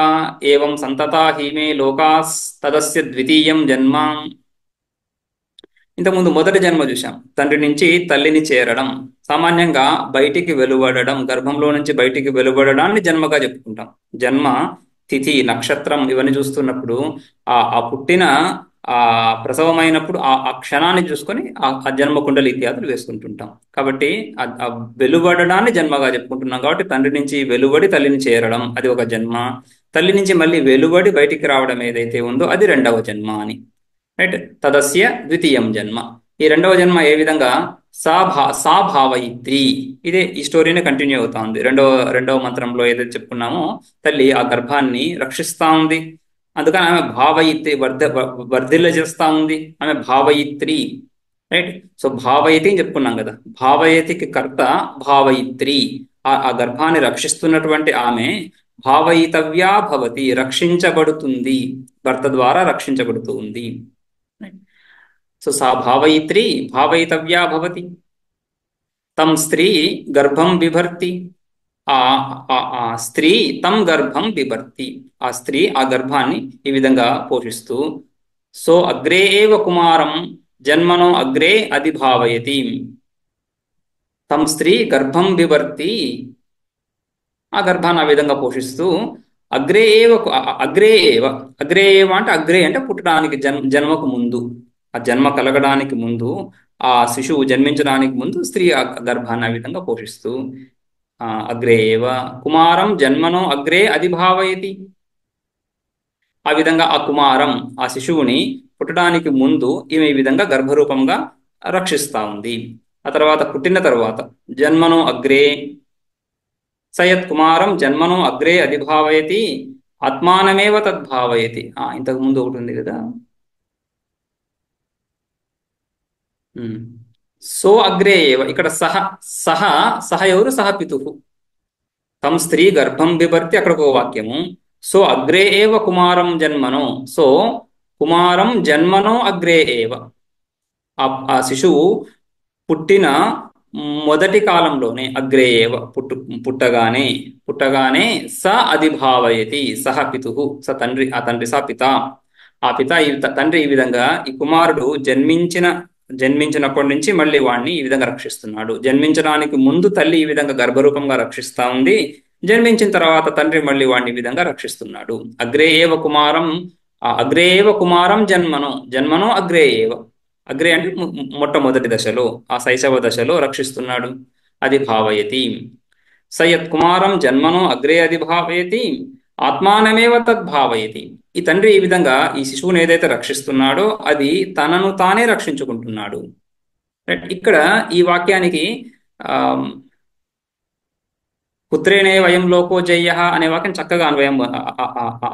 ఏవం సంతతా హీమే లోకాస్ తదస్య ద్వితీయం జన్మ. ఇంతకుముందు మొదటి జన్మ చూశాం, తండ్రి నుంచి తల్లిని చేరడం, సామాన్యంగా బయటికి వెలువడడం, గర్భంలో నుంచి బయటికి వెలువడడాన్ని జన్మగా చెప్పుకుంటాం. జన్మ తిథి నక్షత్రం ఇవన్నీ చూస్తున్నప్పుడు ఆ పుట్టిన ఆ ప్రసవమైనప్పుడు ఆ క్షణాన్ని చూసుకొని ఆ జన్మ కుండలి ఇత్యాదులు వేసుకుంటుంటాం. కాబట్టి ఆ వెలువడడాన్ని జన్మగా చెప్పుకుంటున్నాం. కాబట్టి తండ్రి నుంచి వెలువడి తల్లిని చేరడం అది ఒక జన్మ. తల్లి నుంచి మళ్ళీ వెలువడి బయటికి రావడం ఏదైతే ఉందో అది రెండవ జన్మ అని, రైట్. తదస్య ద్వితీయం జన్మ. ఈ రెండవ జన్మ ఏ విధంగా? సా భావయిత్రి. ఇదే ఈ స్టోరీనే కంటిన్యూ అవుతా ఉంది. రెండవ మంత్రంలో ఏదైతే చెప్పుకున్నామో తల్లి ఆ గర్భాన్ని రక్షిస్తా ఉంది. అందుకని ఆమె భావయిత్రి వర్ధిల్ల చేస్తా ఉంది. ఆమె భావయిత్రి, రైట్. సో భావయతి అని చెప్పుకున్నాం కదా, భావయతికి కర్త భావయిత్రి. ఆ గర్భాన్ని రక్షిస్తున్నటువంటి ఆమె భావయితవ్యా భవతి, రక్షించబడుతుంది, భర్త ద్వారా రక్షించబడుతూ ఉంది. సో సా భావయిత్రి భావయితవ్యా భవతి. తం స్త్రీ గర్భం బిభర్తి. ఆ ఆ స్త్రీ తం గర్భం బిభర్తి. ఆ స్త్రీ ఆ గర్భాన్ని ఈ విధంగా పోషిస్తూ సో అగ్రే ఏవ కుమారం జన్మనో అగ్రే అధిభావయతి. తం స్త్రీ గర్భం బిభర్తి. ఆ గర్భాన్ని ఆ విధంగా పోషిస్తూ అగ్రే ఏవ అగ్రే ఏవ అగ్రే ఏవ అంటే అగ్రే అంటే పుట్టడానికి జన్మకు ముందు, ఆ జన్మ కలగడానికి ముందు, ఆ శిశువు జన్మించడానికి ముందు స్త్రీ ఆ గర్భాన్ని ఆ విధంగా పోషిస్తూ అగ్రే ఏవ కుమారం జన్మనో అగ్రే అధిభావయతి. ఆ విధంగా ఆ కుమారం ఆ శిశువుని పుట్టడానికి ముందు ఈమె ఈ విధంగా గర్భరూపంగా రక్షిస్తా ఉంది. ఆ తర్వాత పుట్టిన తర్వాత జన్మనో అగ్రే సయత్ కుమారం జన్మనో అగ్రే అధిభావయతి ఆత్మానమేవ తద్భావయతి. ఇంతకు ముందు ఒకటి ఉంది కదా, సో అగ్రే ఏవ. ఇక్కడ సహ సహ సహ ఎవరు? సహ పితుహు. తం స్త్రీ గర్భం బిభర్తి అక్కడ ఒక వాక్యము. సో అగ్రే ఏవ కుమారం జన్మనో. సో కుమారం జన్మనో అగ్రే ఏవ. ఆ శిశువు పుట్టిన మొదటి కాలంలోనే అగ్రే ఏవ పుట్టగానే పుట్టగానే స అధిభావయతి. సహ పితుహు, స తండ్రి, ఆ తండ్రి, స పిత, ఆ పిత ఈ తండ్రి ఈ విధంగా ఈ కుమారుడు జన్మించినప్పటి నుంచి మళ్ళీ వాడిని ఈ విధంగా రక్షిస్తున్నాడు. జన్మించడానికి ముందు తల్లి ఈ విధంగా గర్భరూపంగా రక్షిస్తా ఉంది. జన్మించిన తర్వాత తండ్రి మళ్ళీ వాడిని ఈ విధంగా రక్షిస్తున్నాడు. అగ్రే ఏవ కుమారం, అగ్రే ఏవ కుమారం జన్మనో అగ్రే ఏవ. అగ్రే అంటే మొట్టమొదటి దశలో, ఆ శైశవ దశలో రక్షిస్తున్నాడు. అధిభావయతి. సయత్ కుమారం జన్మనో అగ్రే అధిభావయతి ఆత్మానమేవ తద్భావయతి. ఈ తండ్రి ఈ విధంగా ఈ శిశువుని ఏదైతే రక్షిస్తున్నాడో అది తనను తానే రక్షించుకుంటున్నాడు. ఇక్కడ ఈ వాక్యానికి పుత్రేనే వయం లోకో జయ్య అనే వాక్యం చక్కగా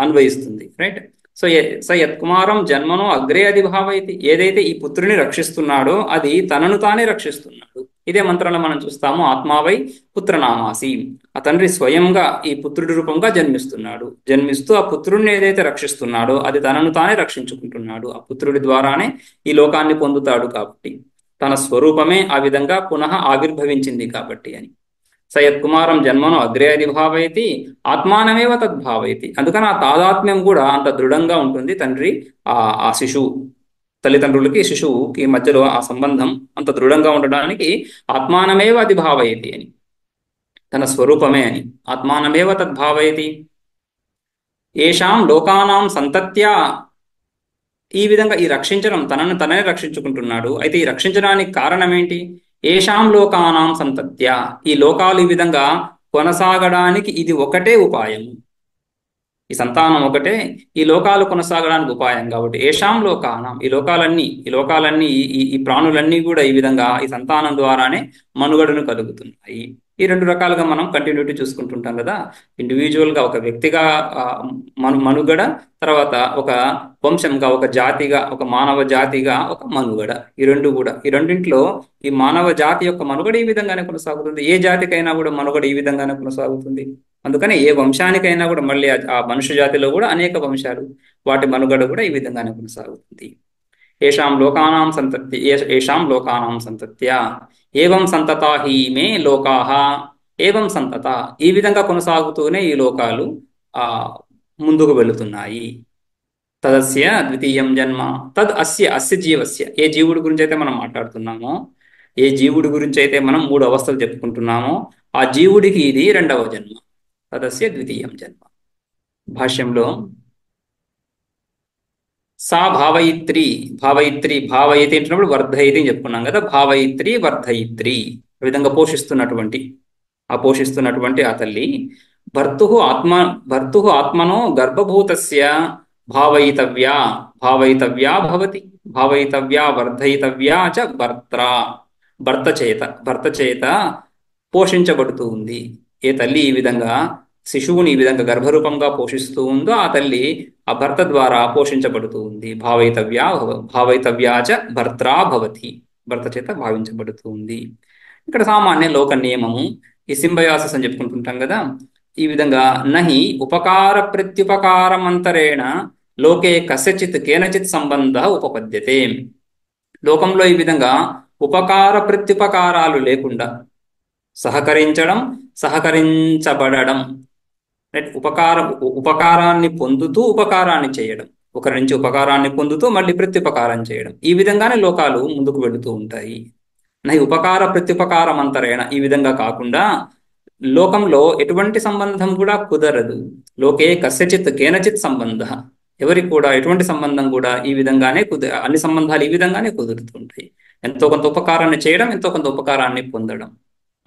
అన్వయిస్తుంది, రైట్. సో యత్ కుమారం జన్మనో అగ్రే అధిభావయతి. ఏదైతే ఈ పుత్రుని రక్షిస్తున్నాడో అది తనను తానే రక్షిస్తున్నాడు. ఇదే మంత్రంలో మనం చూస్తాము, ఆత్మావై పుత్రనామాసి. ఆ తండ్రి స్వయంగా ఈ పుత్రుడి రూపంగా జన్మిస్తూ ఆ పుత్రుడిని ఏదైతే రక్షిస్తున్నాడో అది తనను తానే రక్షించుకుంటున్నాడు. ఆ పుత్రుడి ద్వారానే ఈ లోకాన్ని పొందుతాడు కాబట్టి, తన స్వరూపమే ఆ విధంగా పునః ఆవిర్భవించింది కాబట్టి అని. సయత్ కుమారం జన్మను అగ్రే అధిభావయతి ఆత్మానమేవ తద్భావయతి. అందుకని ఆ తాదాత్మ్యం కూడా అంత దృఢంగా ఉంటుంది. తండ్రి ఆ శిశువు, తల్లిదండ్రులకి శిశువుకి మధ్యలో ఆ సంబంధం అంత దృఢంగా ఉండడానికి ఆత్మానమేవ అధిభావయతి అని, తన స్వరూపమే అని. ఆత్మానమేవ తద్భావయతి. ఏషాం లోకానాం సంతత్యా. ఈ విధంగా ఈ రక్షించడం, తనను తననే రక్షించుకుంటున్నాడు. అయితే ఈ రక్షించడానికి కారణం ఏంటి? ఏషాం లోకానాం సంతత్య. ఈ లోకాలు ఈ విధంగా కొనసాగడానికి ఇది ఒకటే ఉపాయము. ఈ సంతానం ఒకటే ఈ లోకాలు కొనసాగడానికి ఉపాయం కాబట్టి ఏషాం లోకానాం, ఈ లోకాలన్నీ ఈ ప్రాణులన్నీ కూడా ఈ విధంగా ఈ సంతానం ద్వారానే మనుగడను కలుగుతున్నాయి. ఈ రెండు రకాలుగా మనం కంటిన్యూటీ చూసుకుంటుంటాం కదా. ఇండివిజువల్గా ఒక వ్యక్తిగా మనుగడ, తర్వాత ఒక వంశంగా, ఒక జాతిగా, ఒక మానవ జాతిగా ఒక మనుగడ. ఈ రెండింటిలో ఈ మానవ జాతి యొక్క మనుగడ ఈ విధంగానే కొనసాగుతుంది. ఏ జాతికైనా కూడా మనుగడ ఈ విధంగానే కొనసాగుతుంది. అందుకని ఏ వంశానికైనా కూడా మళ్ళీ ఆ మనుష్య జాతిలో కూడా అనేక వంశాలు, వాటి మనుగడ కూడా ఈ విధంగానే కొనసాగుతుంది. ఏషాం లోకానాం సంతత్తి ఏషాం లోకానాం సంతత్య ఏవం సంతతా హి మే లోకాః. ఏవం సంతత, ఈ విధంగా కొనసాగుతూనే ఈ లోకాలు ముందుకు వెళుతున్నాయి. తదస్య ద్వితీయం జన్మ తద్ అస్య జీవస్య. ఏ జీవుడి గురించి అయితే మనం మాట్లాడుతున్నామో, ఏ జీవుడి గురించి అయితే మనం 3 అవస్థలు చెప్పుకుంటున్నామో ఆ జీవుడికి ఇది 2వ జన్మ. తదస్య ద్వితీయం జన్మ. భాష్యంలో సా భావయిత్రి భావయతి అంటున్నప్పుడు వర్ధయితి అని చెప్పుకున్నాం కదా. భావయిత్రి వర్ధయిత్రి, ఆ విధంగా పోషిస్తున్నటువంటి ఆ తల్లి భర్తు ఆత్మనో గర్భభూతస్య భావయితవ్యా భవతి. భావయితవ్యా వర్ధయితవ్యా చ భర్త్రా. భర్త చేత పోషించబడుతూ ఉంది. ఏ తల్లి ఈ విధంగా శిశువుని ఈ విధంగా గర్భరూపంగా పోషిస్తూ ఉందో ఆ తల్లి ఆ భర్త ద్వారా పోషించబడుతూ ఉంది. భావయితవ్యాచ భర్త్రా భవతి, భర్త చేత భావించబడుతూ ఉంది. ఇక్కడ సామాన్య లోక నియమము, ఈ సింబయాసిస్ అని చెప్పుకుంటుంటాం కదా, ఈ విధంగా నహి ఉపకార ప్రత్యుపకారమంతరేణ లోకే కస్యచిత్ కేనచిత్ సంబంధ ఉపపద్యతే. లోకంలో ఈ విధంగా ఉపకార ప్రత్యుపకారాలు లేకుండా సహకరించడం, సహకరించబడడం, ఉపకారాన్ని పొందుతూ ఉపకారాన్ని చేయడం, ఒకరి నుంచి ఉపకారాన్ని పొందుతూ మళ్ళీ ప్రత్యుపకారం చేయడం, ఈ విధంగానే లోకాలు ముందుకు వెళుతూ ఉంటాయి. నహి ఉపకార ప్రత్యుపకారం అంతరేణ, ఈ విధంగా కాకుండా లోకంలో ఎటువంటి సంబంధం కూడా కుదరదు. లోకే కస్యచిత్ కేనచిత్ సంబంధ, ఎవరికి కూడా ఎటువంటి సంబంధం కూడా ఈ విధంగానే అన్ని సంబంధాలు ఈ విధంగానే కుదురుతుంటాయి. ఎంతో కొంత ఉపకారాన్ని చేయడం, ఎంతో కొంత ఉపకారాన్ని పొందడం.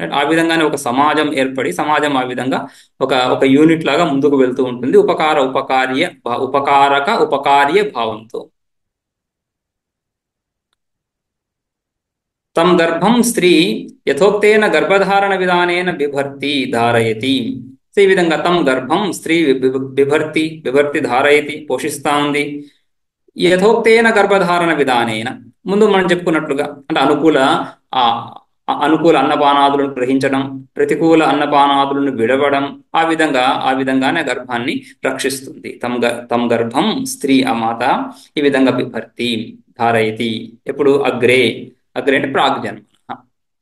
ఆ విధంగానే ఒక సమాజం ఏర్పడి సమాజం ఆ విధంగా ఒక ఒక యూనిట్ లాగా ముందుకు వెళ్తూ ఉంటుంది, ఉపకారక ఉపకార్య భావంతో. తం గర్భం స్త్రీ యథోక్తేన గర్భధారణ విధానేన బిభర్తి ధారయతి. ఈ విధంగా తం గర్భం స్త్రీ బిభర్తి ధారయతి, పోషిస్తా ఉంది. యథోక్తేన గర్భధారణ విధానేన, ముందు మనం చెప్పుకున్నట్లుగా అంటే అనుకూల అన్నపానాదులను గ్రహించడం, ప్రతికూల అన్నపానాదులను విడవడం, ఆ విధంగానే గర్భాన్ని రక్షిస్తుంది. తం గర్భం స్త్రీ, ఆ మాత ఈ విధంగా బిభర్తి ధారయతి. ఎప్పుడు అగ్రే అంటే ప్రాగ్జన్మ,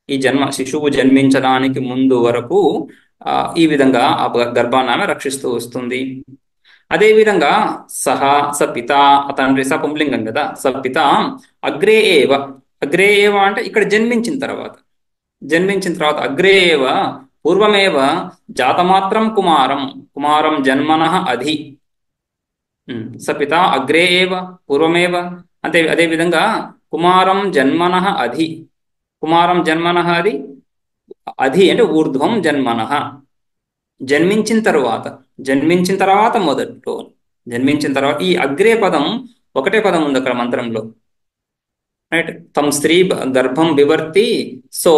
ఈ శిశువు జన్మించడానికి ముందు వరకు ఈ విధంగా ఆ గర్భాన్ని ఆమె రక్షిస్తూ వస్తుంది. అదేవిధంగా స పిత, తండ్రి, స పుంలింగం కదా, స పిత అగ్రే ఏవ అంటే ఇక్కడ జన్మించిన తర్వాత అగ్రే ఏవ పూర్వమేవ జాతమాత్రం కుమారం జన్మనః అధి. స పిత అగ్రే ఏవ పూర్వమేవ అంటే అదేవిధంగా కుమారం జన్మనః అధి అధి అంటే ఊర్ధ్వం జన్మనః, జన్మించిన తర్వాత మొదట్లో జన్మించిన తర్వాత. ఈ అగ్రే పదం ఒకటే పదం ఉంది అక్కడ మంత్రంలో, రైట్. తం స్త్రీ గర్భం బివర్తి, సో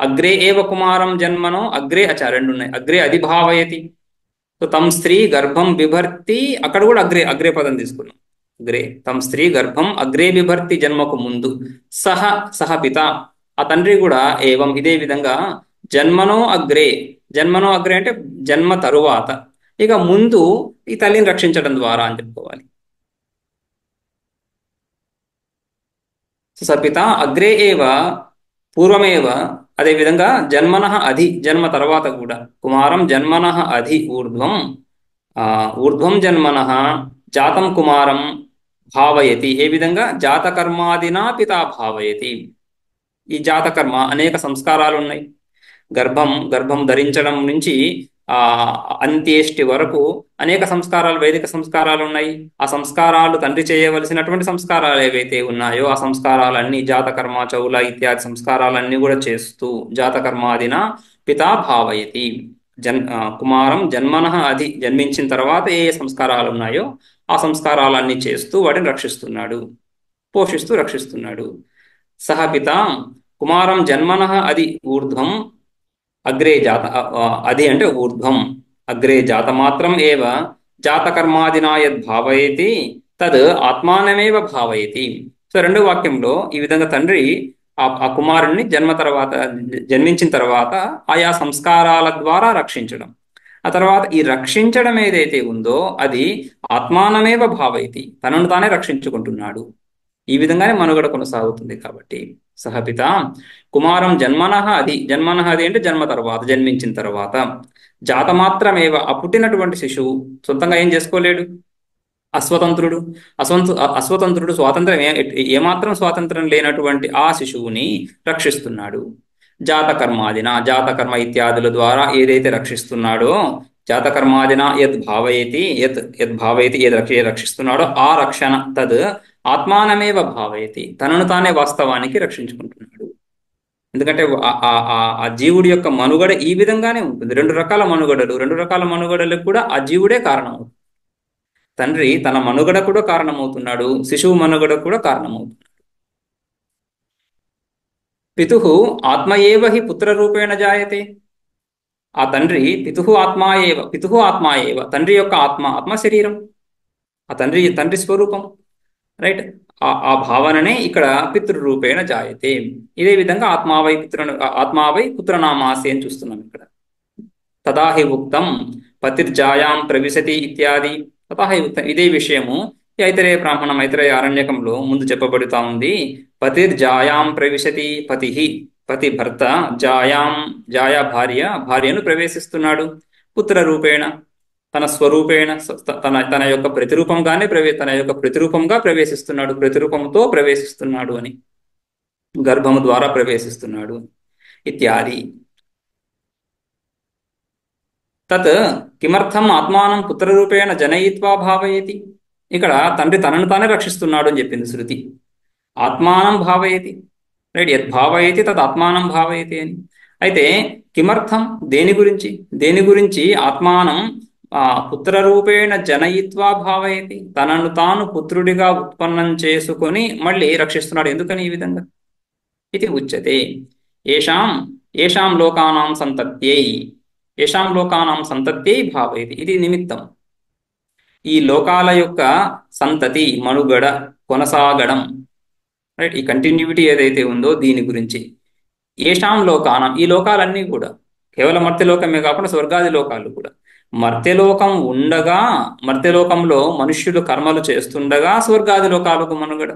అగ్రే ఏవ కుమారం జన్మనో, అగ్రే రెండు ఉన్నాయి, అగ్రే అధిభావయతి. సో తం స్త్రీ గర్భం బిభర్తి, అక్కడ కూడా అగ్రే పదం తీసుకున్నాం. అగ్రే తం స్త్రీ గర్భం అగ్రే బిభర్తి, జన్మకు ముందు. సహ పిత, ఆ తండ్రి కూడా ఏవం ఇదే విధంగా జన్మనో అగ్రే అంటే జన్మ తరువాత, ఇక ముందు ఈ తల్లిని రక్షించడం ద్వారా అని చెప్పుకోవాలి. సపిత అగ్రే ఏవ పూర్వమేవ, అదేవిధంగా జన్మనః అధి, జన్మ తర్వాత కూడా కుమారం జన్మనః అధి ఊర్ధ్వం జన్మనః జాతం కుమారం భావయతి. ఏ విధంగా జాతకర్మాదినా పితా భావయతి. ఈ జాతకర్మ అనేక సంస్కారాలు ఉన్నాయి. గర్భం ధరించడం నుంచి అంత్యేష్టి వరకు అనేక సంస్కారాలు, వైదిక సంస్కారాలు ఉన్నాయి. ఆ సంస్కారాలు తండ్రి చేయవలసినటువంటి సంస్కారాలు ఏవైతే ఉన్నాయో ఆ సంస్కారాలన్నీ జాతకర్మ, చౌల ఇత్యాది సంస్కారాలన్నీ కూడా చేస్తూ జాతకర్మాదిన పితా భావయతి. కుమారం జన్మనః అధి, జన్మించిన తర్వాత ఏ సంస్కారాలు ఉన్నాయో ఆ సంస్కారాలన్నీ చేస్తూ వాటిని పోషిస్తూ రక్షిస్తున్నాడు. సహ పిత కుమారం జన్మనః అధి ఊర్ధ్వం అగ్రే అధి అంటే ఊర్ధ్వం, అగ్రే జాతమాత్రం ఏవ జాతకర్మాదినా యద్ భావయతి తద్ ఆత్మానమేవ భావయతి. సో రెండో వాక్యంలో ఈ విధంగా తండ్రి ఆ కుమారుణ్ణి జన్మించిన తర్వాత ఆయా సంస్కారాల ద్వారా రక్షించడం, ఆ తర్వాత ఈ రక్షించడం ఏదైతే ఉందో అది ఆత్మానమేవ భావయతి, తనను తానే రక్షించుకుంటున్నాడు. ఈ విధంగానే మనుగడ కొనసాగుతుంది. కాబట్టి సహపిత కుమారం జన్మనః అధి అంటే జన్మ తర్వాత, జన్మించిన తర్వాత. జాతమాత్రమేవ, ఆ పుట్టినటువంటి శిశువు సొంతంగా ఏం చేసుకోలేడు, అస్వతంత్రుడు స్వాతంత్రం ఏమాత్రం స్వాతంత్రం లేనటువంటి ఆ శిశువుని రక్షిస్తున్నాడు. జాతకర్మాదిన, జాతకర్మ ఇత్యాదుల ద్వారా ఏదైతే రక్షిస్తున్నాడో, జాతకర్మాదిన యద్ భావయతి ఏది రక్షిస్తున్నాడో ఆ రక్షణ తద్ ఆత్మానమేవ భావయతి, తనను తానే వాస్తవానికి రక్షించుకుంటున్నాడు. ఎందుకంటే ఆ జీవుడి యొక్క మనుగడ ఈ విధంగానే ఉంటుంది. రెండు రకాల మనుగడలకు కూడా ఆ జీవుడే కారణం. తండ్రి తన మనుగడ కూడా కారణమవుతున్నాడు, శిశువు మనుగడ కూడా కారణమవుతున్నాడు. పితుః ఆత్మ ఏవ హి పుత్రరూపేణ జాయతే. ఆ తండ్రి పితుః ఆత్మా ఏవ తండ్రి యొక్క ఆత్మ శరీరం, ఆ తండ్రి స్వరూపం. రైట్. ఆ భావననే ఇక్కడ పితృరూపేణ జాయతే. ఇదే విధంగా ఆత్మావై పుత్రనామాసి అని చూస్తున్నాం ఇక్కడ. తదాహి ఉక్తం పతిర్జాయాం ప్రవిశతి ఇత్యాది. తదాహి ఉక్తం, ఇదే విషయము మైత్రేయ ఆరణ్యకంలో ముందు చెప్పబడుతా ఉంది. పతిర్జాయాం ప్రవిశతి, పతి భర్త, జాయా భార్యను ప్రవేశిస్తున్నాడు పుత్ర రూపేణ, తన స్వరూపేణ, తన యొక్క ప్రతిరూపంగా ప్రవేశిస్తున్నాడు, ప్రతిరూపంతో ప్రవేశిస్తున్నాడు అని, గర్భము ద్వారా ప్రవేశిస్తున్నాడు ఇత్యాది. తత్ కిమర్థం ఆత్మానం పుత్రరూపేణ జనయిత్వా భావయతి. ఇక్కడ తండ్రి తనను తానే రక్షిస్తున్నాడు అని చెప్పింది శృతి. ఆత్మానం భావయతి, రైట్. యద్ భావయతి తద్ ఆత్మానం భావయతి అని. అయితే కిమర్థం, దేని గురించి ఆత్మానం పుత్రరూపేణ జనయిత్వా భావయతి, తనను తాను పుత్రుడిగా ఉత్పన్నం చేసుకొని మళ్ళీ రక్షిస్తున్నాడు. ఎందుకని ఈ విధంగా? ఇది ఉచ్యతే. ఏషాం లోకానాం సంతత్యై భావయతి. ఇది నిమిత్తం. ఈ లోకాల యొక్క సంతతి, మనుగడ, కొనసాగడం, రైట్, ఈ కంటిన్యూటీ ఏదైతే ఉందో దీని గురించి. ఏషాం లోకానం, ఈ లోకాలన్నీ కూడా కేవలం మర్త్యలోకమే కాకుండా స్వర్గాది లోకాలు కూడా. మర్త్యలోకం ఉండగా, మర్త్యలోకంలో మనుష్యులు కర్మలు చేస్తుండగా స్వర్గాది లోకాలకు మనుగడ.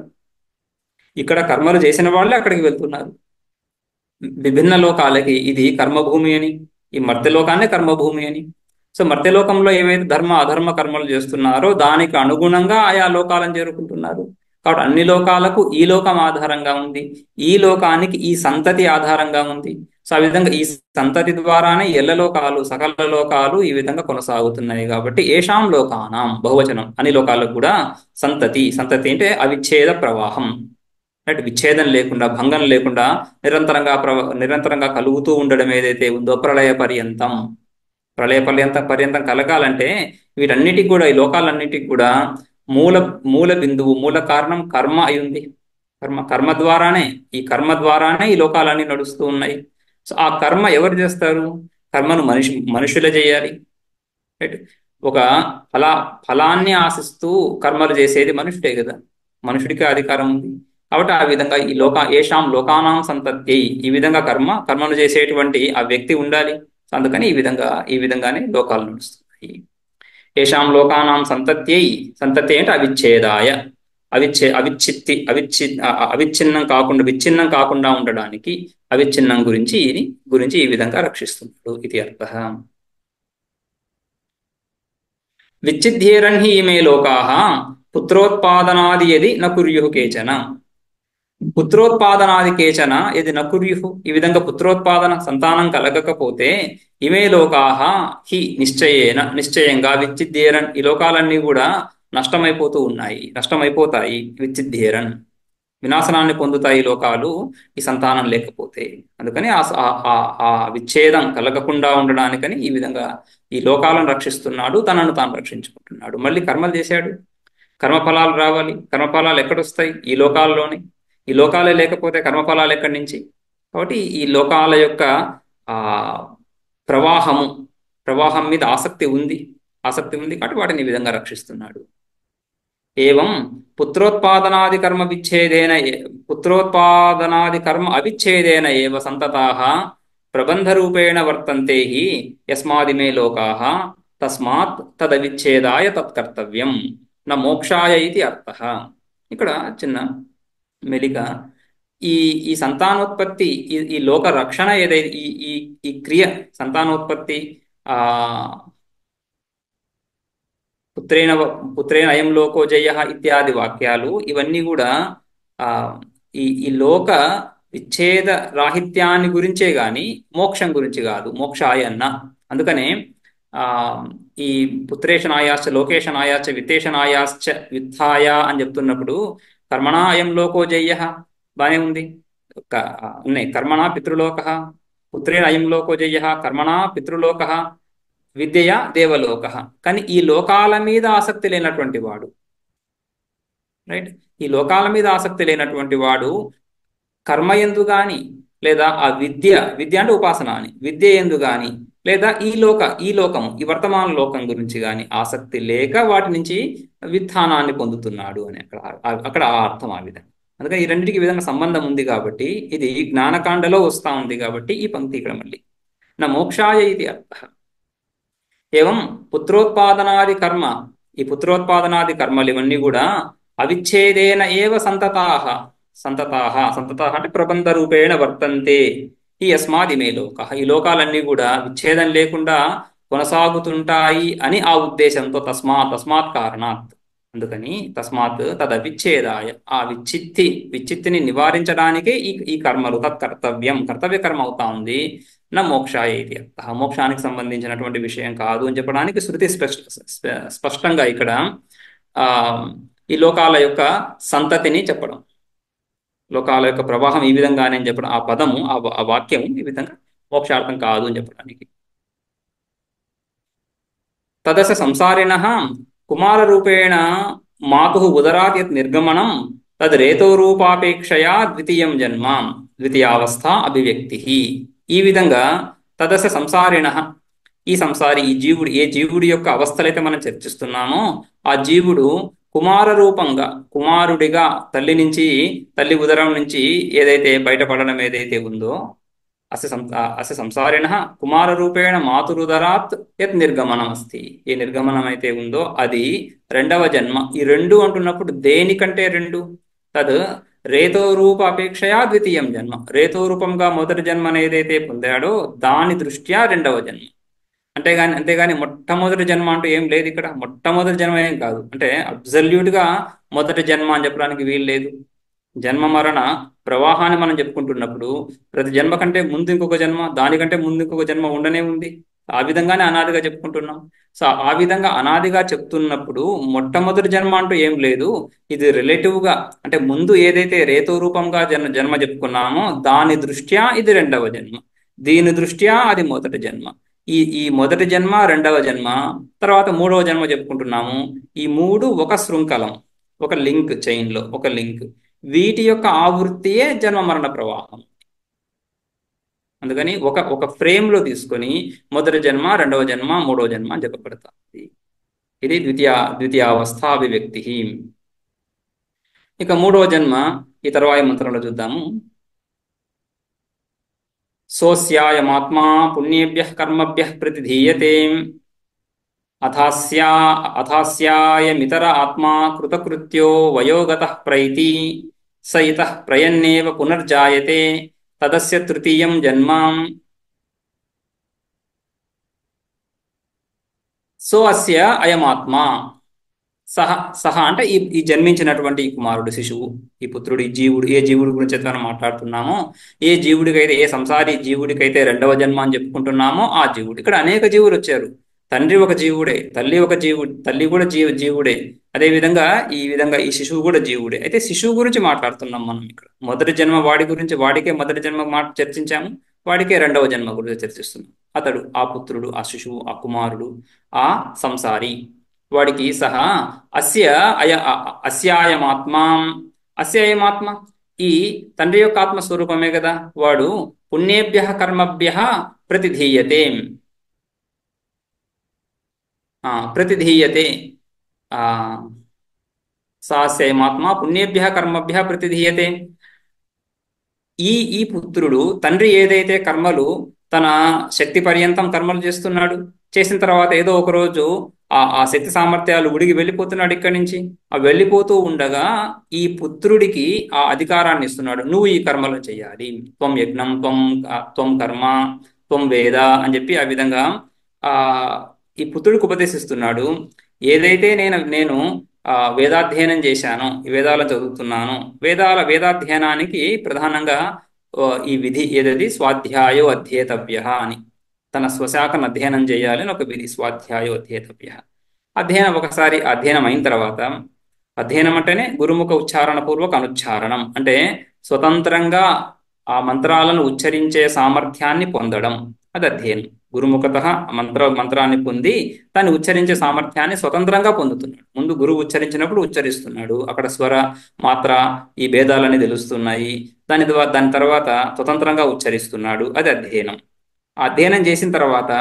ఇక్కడ కర్మలు చేసిన వాళ్ళే అక్కడికి వెళ్తున్నారు. విభిన్న లోకాలకి ఇది కర్మభూమి అని, ఈ మర్త్యలోకాన్ని కర్మభూమి అని. సో మర్త్యలోకంలో ఏవైతే ధర్మ అధర్మ కర్మలు చేస్తున్నారో దానికి అనుగుణంగా ఆయా లోకాలను చేరుకుంటున్నారు. కాబట్టి అన్ని లోకాలకు ఈ లోకం ఆధారంగా ఉంది, ఈ లోకానికి ఈ సంతతి ఆధారంగా ఉంది. సో ఆ విధంగా ఈ సంతతి ద్వారానే ఎల్లలోకాలు, సకల లోకాలు ఈ విధంగా కొనసాగుతున్నాయి. కాబట్టి ఏషాం లోకానాం, బహువచనం, అన్ని లోకాలకు కూడా సంతతి అంటే అవిచ్ఛేద ప్రవాహం, రైట్. విచ్ఛేదం లేకుండా, భంగం లేకుండా నిరంతరంగా కలుగుతూ ఉండడం ఏదైతే ఉందో ప్రళయ పర్యంతం కలగాలంటే వీటన్నిటికి కూడా, ఈ లోకాలన్నిటికి కూడా మూల బిందువు, మూల కారణం కర్మ అయి ఈ కర్మ ద్వారానే ఈ లోకాలన్నీ నడుస్తూ ఉన్నాయి. సో ఆ కర్మ ఎవరు చేస్తారు? కర్మను మనుషులే చేయాలి, రైట్. ఒక ఫలాన్ని ఆశిస్తూ కర్మలు చేసేది మనుషుడే కదా, మనుషుడికే అధికారం ఉంది. కాబట్టి ఆ విధంగా ఏషాం లోకానాం సంతత్యై, ఈ విధంగా కర్మను చేసేటువంటి ఆ వ్యక్తి ఉండాలి. అందుకని ఈ విధంగానే లోకాలు నడుస్తున్నాయి. ఏషాం లోకానాం సంతత్యై అంటే అవిచ్ఛేదాయ, విచ్ఛిన్నం కాకుండా ఉండడానికి, అవిచ్ఛిన్నం గురించి ఈ విధంగా రక్షిస్తున్నాడు. ఇది అర్థః. విచ్ఛిద్యేరన్ హి ఇమే లోకాః పుత్రోత్పాదనాది యది న కుర్యుః కేచన. పుత్రోత్పాదనాది కేచన యది న కుర్యుః, ఈ విధంగా పుత్రోత్పాదన, సంతానం కలగకపోతే, ఇమే లోకాః హి నిశ్చయంగా విచ్ఛిద్యేరన్, ఈ లోకాలన్నీ కూడా నష్టమైపోతాయి. విచ్ఛిద్యేరన్, వినాశనాన్ని పొందుతాయి లోకాలు ఈ సంతానం లేకపోతే. అందుకని ఆ విచ్ఛేదం కలగకుండా ఉండడానికని ఈ విధంగా ఈ లోకాలను రక్షిస్తున్నాడు, తనను తాను రక్షించుకుంటున్నాడు. మళ్ళీ కర్మలు చేశాడు, కర్మఫలాలు రావాలి. కర్మఫలాలు ఎక్కడొస్తాయి? ఈ లోకాల్లోనే. ఈ లోకాలే లేకపోతే కర్మఫలాలు ఎక్కడి నుంచి? కాబట్టి ఈ లోకాల యొక్క ప్రవాహం మీద ఆసక్తి ఉంది కాబట్టి వాటిని ఈ విధంగా రక్షిస్తున్నాడు. ఏవం పుత్రోత్పాదనాది కర్మ అవిచ్ఛేదేన ఏవ సంతతాః ప్రబంధరూపేణ వర్తంతే హి యస్మాదిమే లోకాః తస్మాత్ తదవిచ్ఛేదాయ తత్కర్తవ్యం న మోక్షాయ ఇది అర్థః. ఇక్కడ చిన్న మెలిక. ఈ సంతానోత్పత్తి, ఈ లోక రక్షణ ఏదైతే, ఈ క్రియ సంతానోత్పత్తి, పుత్రేణ అయం లోకో జయః ఇత్యాది వాక్యాలు, ఇవన్నీ కూడా ఈ లోక విచ్ఛేద రాహిత్యాన్ని గురించే గాని మోక్షం గురించి కాదు. మోక్షాయ అన్న. అందుకనే ఈ పుత్రేషనాయాశ్చ లోకేషనాయాశ్చ విత్తేషనాయాశ్చ వ్యుత్థాయ అని చెప్తున్నప్పుడు కర్మణా అయం లోకో జయ్యః బానే ఉంది, ఉన్నాయి. కర్మణా పితృలోకః, పుత్రేణ అయం లోకో జయ్యః, కర్మణా పితృలోకః, విద్యయా దేవలోకః. కానీ ఈ లోకాల మీద ఆసక్తి లేనటువంటి వాడు, రైట్, ఈ లోకాల మీద ఆసక్తి లేనటువంటి వాడు కర్మయందు గాని లేదా ఆ విద్య, విద్య అంటే ఉపాసన అని, విద్య ఎందు గాని, లేదా ఈ లోకము, ఈ వర్తమాన లోకం గురించి గాని ఆసక్తి లేక వాటి నుంచి విత్థానాన్ని పొందుతున్నాడు అని అక్కడ ఆ అర్థం ఆ విధంగా. అందుకని ఈ రెండింటికి ఈ విధంగా సంబంధం ఉంది కాబట్టి, ఇది జ్ఞానకాండలో వస్తా ఉంది కాబట్టి ఈ పంక్తి ఇక్కడ మళ్ళీ నా మోక్షాయ ఇది అర్థ. ఏవం పుత్రోత్పాదనాది కర్మ, ఈ పుత్రోత్పాదనాది కర్మలు ఇవన్నీ కూడా అవిచ్ఛేదేన ఏవ సంతతాహ, సంతతాహ అంటే ప్రబంధ రూపేణ వర్తంతే ఈ అస్మాదిమే లోక, ఈ లోకాలన్నీ కూడా విచ్ఛేదం లేకుండా కొనసాగుతుంటాయి అని ఆ ఉద్దేశంతో తస్మాత్ కారణాత్, అందుకని తస్మాత్ తదవిచ్ఛేదాయ, ఆ విచ్చిత్తిని నివారించడానికే ఈ కర్మలు కర్తవ్య కర్మ అవుతా ఉంది. నా మోక్షాయ ఇది అర్థ, మోక్షానికి సంబంధించినటువంటి విషయం కాదు అని చెప్పడానికి శృతి స్పష్టంగా ఇక్కడ ఆ ఈ లోకాల యొక్క సంతతిని చెప్పడం, లోకాల యొక్క ప్రవాహం ఈ విధంగానే అని చెప్పడం, ఆ పదము ఆ వాక్యము ఈ విధంగా మోక్షార్థం కాదు అని చెప్పడానికి. తదస సంసారిణ కుమార రూపేణ మాతు ఉదరాత్ యత్ నిర్గమనం తద్ రేతో రూపాపేక్షయా ద్వితీయం జన్మ ద్వితీయావస్థ అభివ్యక్తి. ఈ విధంగా తదస సంసారిణ, ఈ సంసారి, ఈ జీవుడు, ఏ జీవుడి యొక్క అవస్థలైతే మనం చర్చిస్తున్నామో ఆ జీవుడు కుమార రూపంగా, కుమారుడిగా తల్లి ఉదరం నుంచి ఏదైతే బయటపడడం ఏదైతే ఉందో, అస్య సంసారిణ కుమార రూపేణ మాతురుదరాత్ యత్ నిర్గమనం అస్తి, ఏ నిర్గమనం అయితే ఉందో అది రెండవ జన్మ. ఈ రెండు అంటున్నప్పుడు దేనికంటే రెండు? తద్ రేతో రూప అపేక్షయా ద్వితీయం జన్మ, రేతో రూపంగా మొదటి జన్మను ఏదైతే పొందాడో దాని దృష్ట్యా రెండవ జన్మ. అంతేగాని మొట్టమొదటి జన్మ అంటూ ఏం లేదు ఇక్కడ. మొట్టమొదటి జన్మ ఏం కాదు అంటే అబ్జల్యూట్ గా మొదటి జన్మ అని చెప్పడానికి వీలు లేదు. జన్మ మరణ ప్రవాహాన్ని మనం చెప్పుకుంటున్నప్పుడు ప్రతి జన్మ కంటే ముందు ఇంకొక జన్మ, దానికంటే ముందు ఇంకొక జన్మ ఉండనే ఉంది. ఆ విధంగానే అనాదిగా చెప్పుకుంటున్నాం. సో ఆ విధంగా అనాదిగా చెప్తున్నప్పుడు మొట్టమొదటి జన్మ అంటూ ఏం లేదు. ఇది రిలేటివ్ గా, అంటే ముందు ఏదైతే రేతో రూపంగా జన్మ చెప్పుకున్నామో దాని దృష్ట్యా ఇది రెండవ జన్మ, దీని దృష్ట్యా అది మొదటి జన్మ. ఈ మొదటి జన్మ, రెండవ జన్మ, తర్వాత మూడవ జన్మ చెప్పుకుంటున్నాము. ఈ మూడు ఒక శృంఖలం, ఒక లింక్, చైన్ లో ఒక లింక్. వీటి యొక్క ఆవృత్తియే జన్మ మరణ ప్రవాహం. అందుకని ఒక ఫ్రేమ్ లో తీసుకొని మొదటి జన్మ, రెండవ జన్మ, మూడవ జన్మ అని చెప్పబడతాయి. ఇది ద్వితీయావస్థాభివ్యక్తి. ఇక మూడవ జన్మ ఈ తర్వాయి మంత్రంలో చూద్దాము. సోస్యాయమాత్మా పుణ్యేభ్యః కర్మభ్యః ప్రతిధీయతే అథాస్యాయమితర ఆత్మా కృతకృత్యో వయోగతః ప్రైతి స ఇతః ప్రయన్నేవ పునర్జాయతే తదస్య తృతీయం జన్మ. సో అస్య అయమాత్మ, సహ అంటే ఈ జన్మించినటువంటి ఈ కుమారుడు, శిశువు, ఈ పుత్రుడు, ఈ జీవుడు, ఏ జీవుడి గురించి అయితే మనం మాట్లాడుతున్నామో, ఏ జీవుడికైతే, ఏ సంసారి జీవుడికైతే రెండవ జన్మ అని చెప్పుకుంటున్నామో ఆ జీవుడు. ఇక్కడ అనేక జీవులు వచ్చారు. తండ్రి ఒక జీవుడే, తల్లి కూడా జీవుడే. అదేవిధంగా ఈ శిశువు కూడా జీవుడే. అయితే శిశువు గురించి మాట్లాడుతున్నాం మనం ఇక్కడ. మొదటి జన్మ వాడి గురించి, వాడికే మొదటి జన్మ చర్చించాము, వాడికే రెండవ జన్మ గురించి చర్చిస్తున్నాం. అతడు, ఆ పుత్రుడు, ఆ శిశువు, ఆ కుమారుడు, ఆ సంసారి, వాడికి సహా అస్యాయమాత్మ, ఈ తండ్రి యొక్క ఆత్మస్వరూపమే కదా వాడు. పుణ్యేభ్యః కర్మభ్యః ప్రతిధీయతే, ప్రతిధీయతే సాస్యమాత్మ పుణ్యేభ్యః కర్మభ్యః ప్రతిధీయతే. ఈ పుత్రుడు తండ్రి ఏదైతే కర్మలు, తన శక్తి పర్యంతం కర్మలు చేస్తున్నాడు, చేసిన తర్వాత ఏదో ఒక రోజు ఆ శక్తి సామర్థ్యాలు ఉడిగి వెళ్ళిపోతున్నాడు ఇక్కడి నుంచి. ఆ వెళ్ళిపోతూ ఉండగా ఈ పుత్రుడికి ఆ అధికారాన్ని ఇస్తున్నాడు. నువ్వు ఈ కర్మలు చేయాలి, త్వం యజ్ఞం, త్వం కర్మ, త్వం వేద అని చెప్పి ఆ విధంగా ఈ పుత్రుడికి ఉపదేశిస్తున్నాడు. ఏదైతే నేను వేదాధ్యయనం చేశాను, ఈ వేదాలను చదువుతున్నాను, వేదాధ్యయనానికి ప్రధానంగా ఈ విధి ఏదది, స్వాధ్యాయో అధ్యేతవ్య అని, తన స్వశాఖను అధ్యయనం చేయాలి అని ఒక విధి, స్వాధ్యాయో అధ్యేతవ్య. ఒకసారి అధ్యయనం అయిన తర్వాత, అధ్యయనం అంటేనే గురుముఖ ఉచ్చారణ పూర్వక అనుచ్చారణం, అంటే స్వతంత్రంగా ఆ మంత్రాలను ఉచ్చరించే సామర్థ్యాన్ని పొందడం, అది అధ్యయనం. గురుముఖత మంత్రాన్ని పొంది దాన్ని ఉచ్చరించే సామర్థ్యాన్ని స్వతంత్రంగా పొందుతున్నాడు. ముందు గురువు ఉచ్చరించినప్పుడు ఉచ్చరిస్తున్నాడు, అక్కడ స్వర, మాత్ర, ఈ భేదాలన్నీ తెలుస్తున్నాయి. దాని తర్వాత స్వతంత్రంగా ఉచ్చరిస్తున్నాడు, అది అధ్యయనం. ఆ అధ్యయనం చేసిన తర్వాత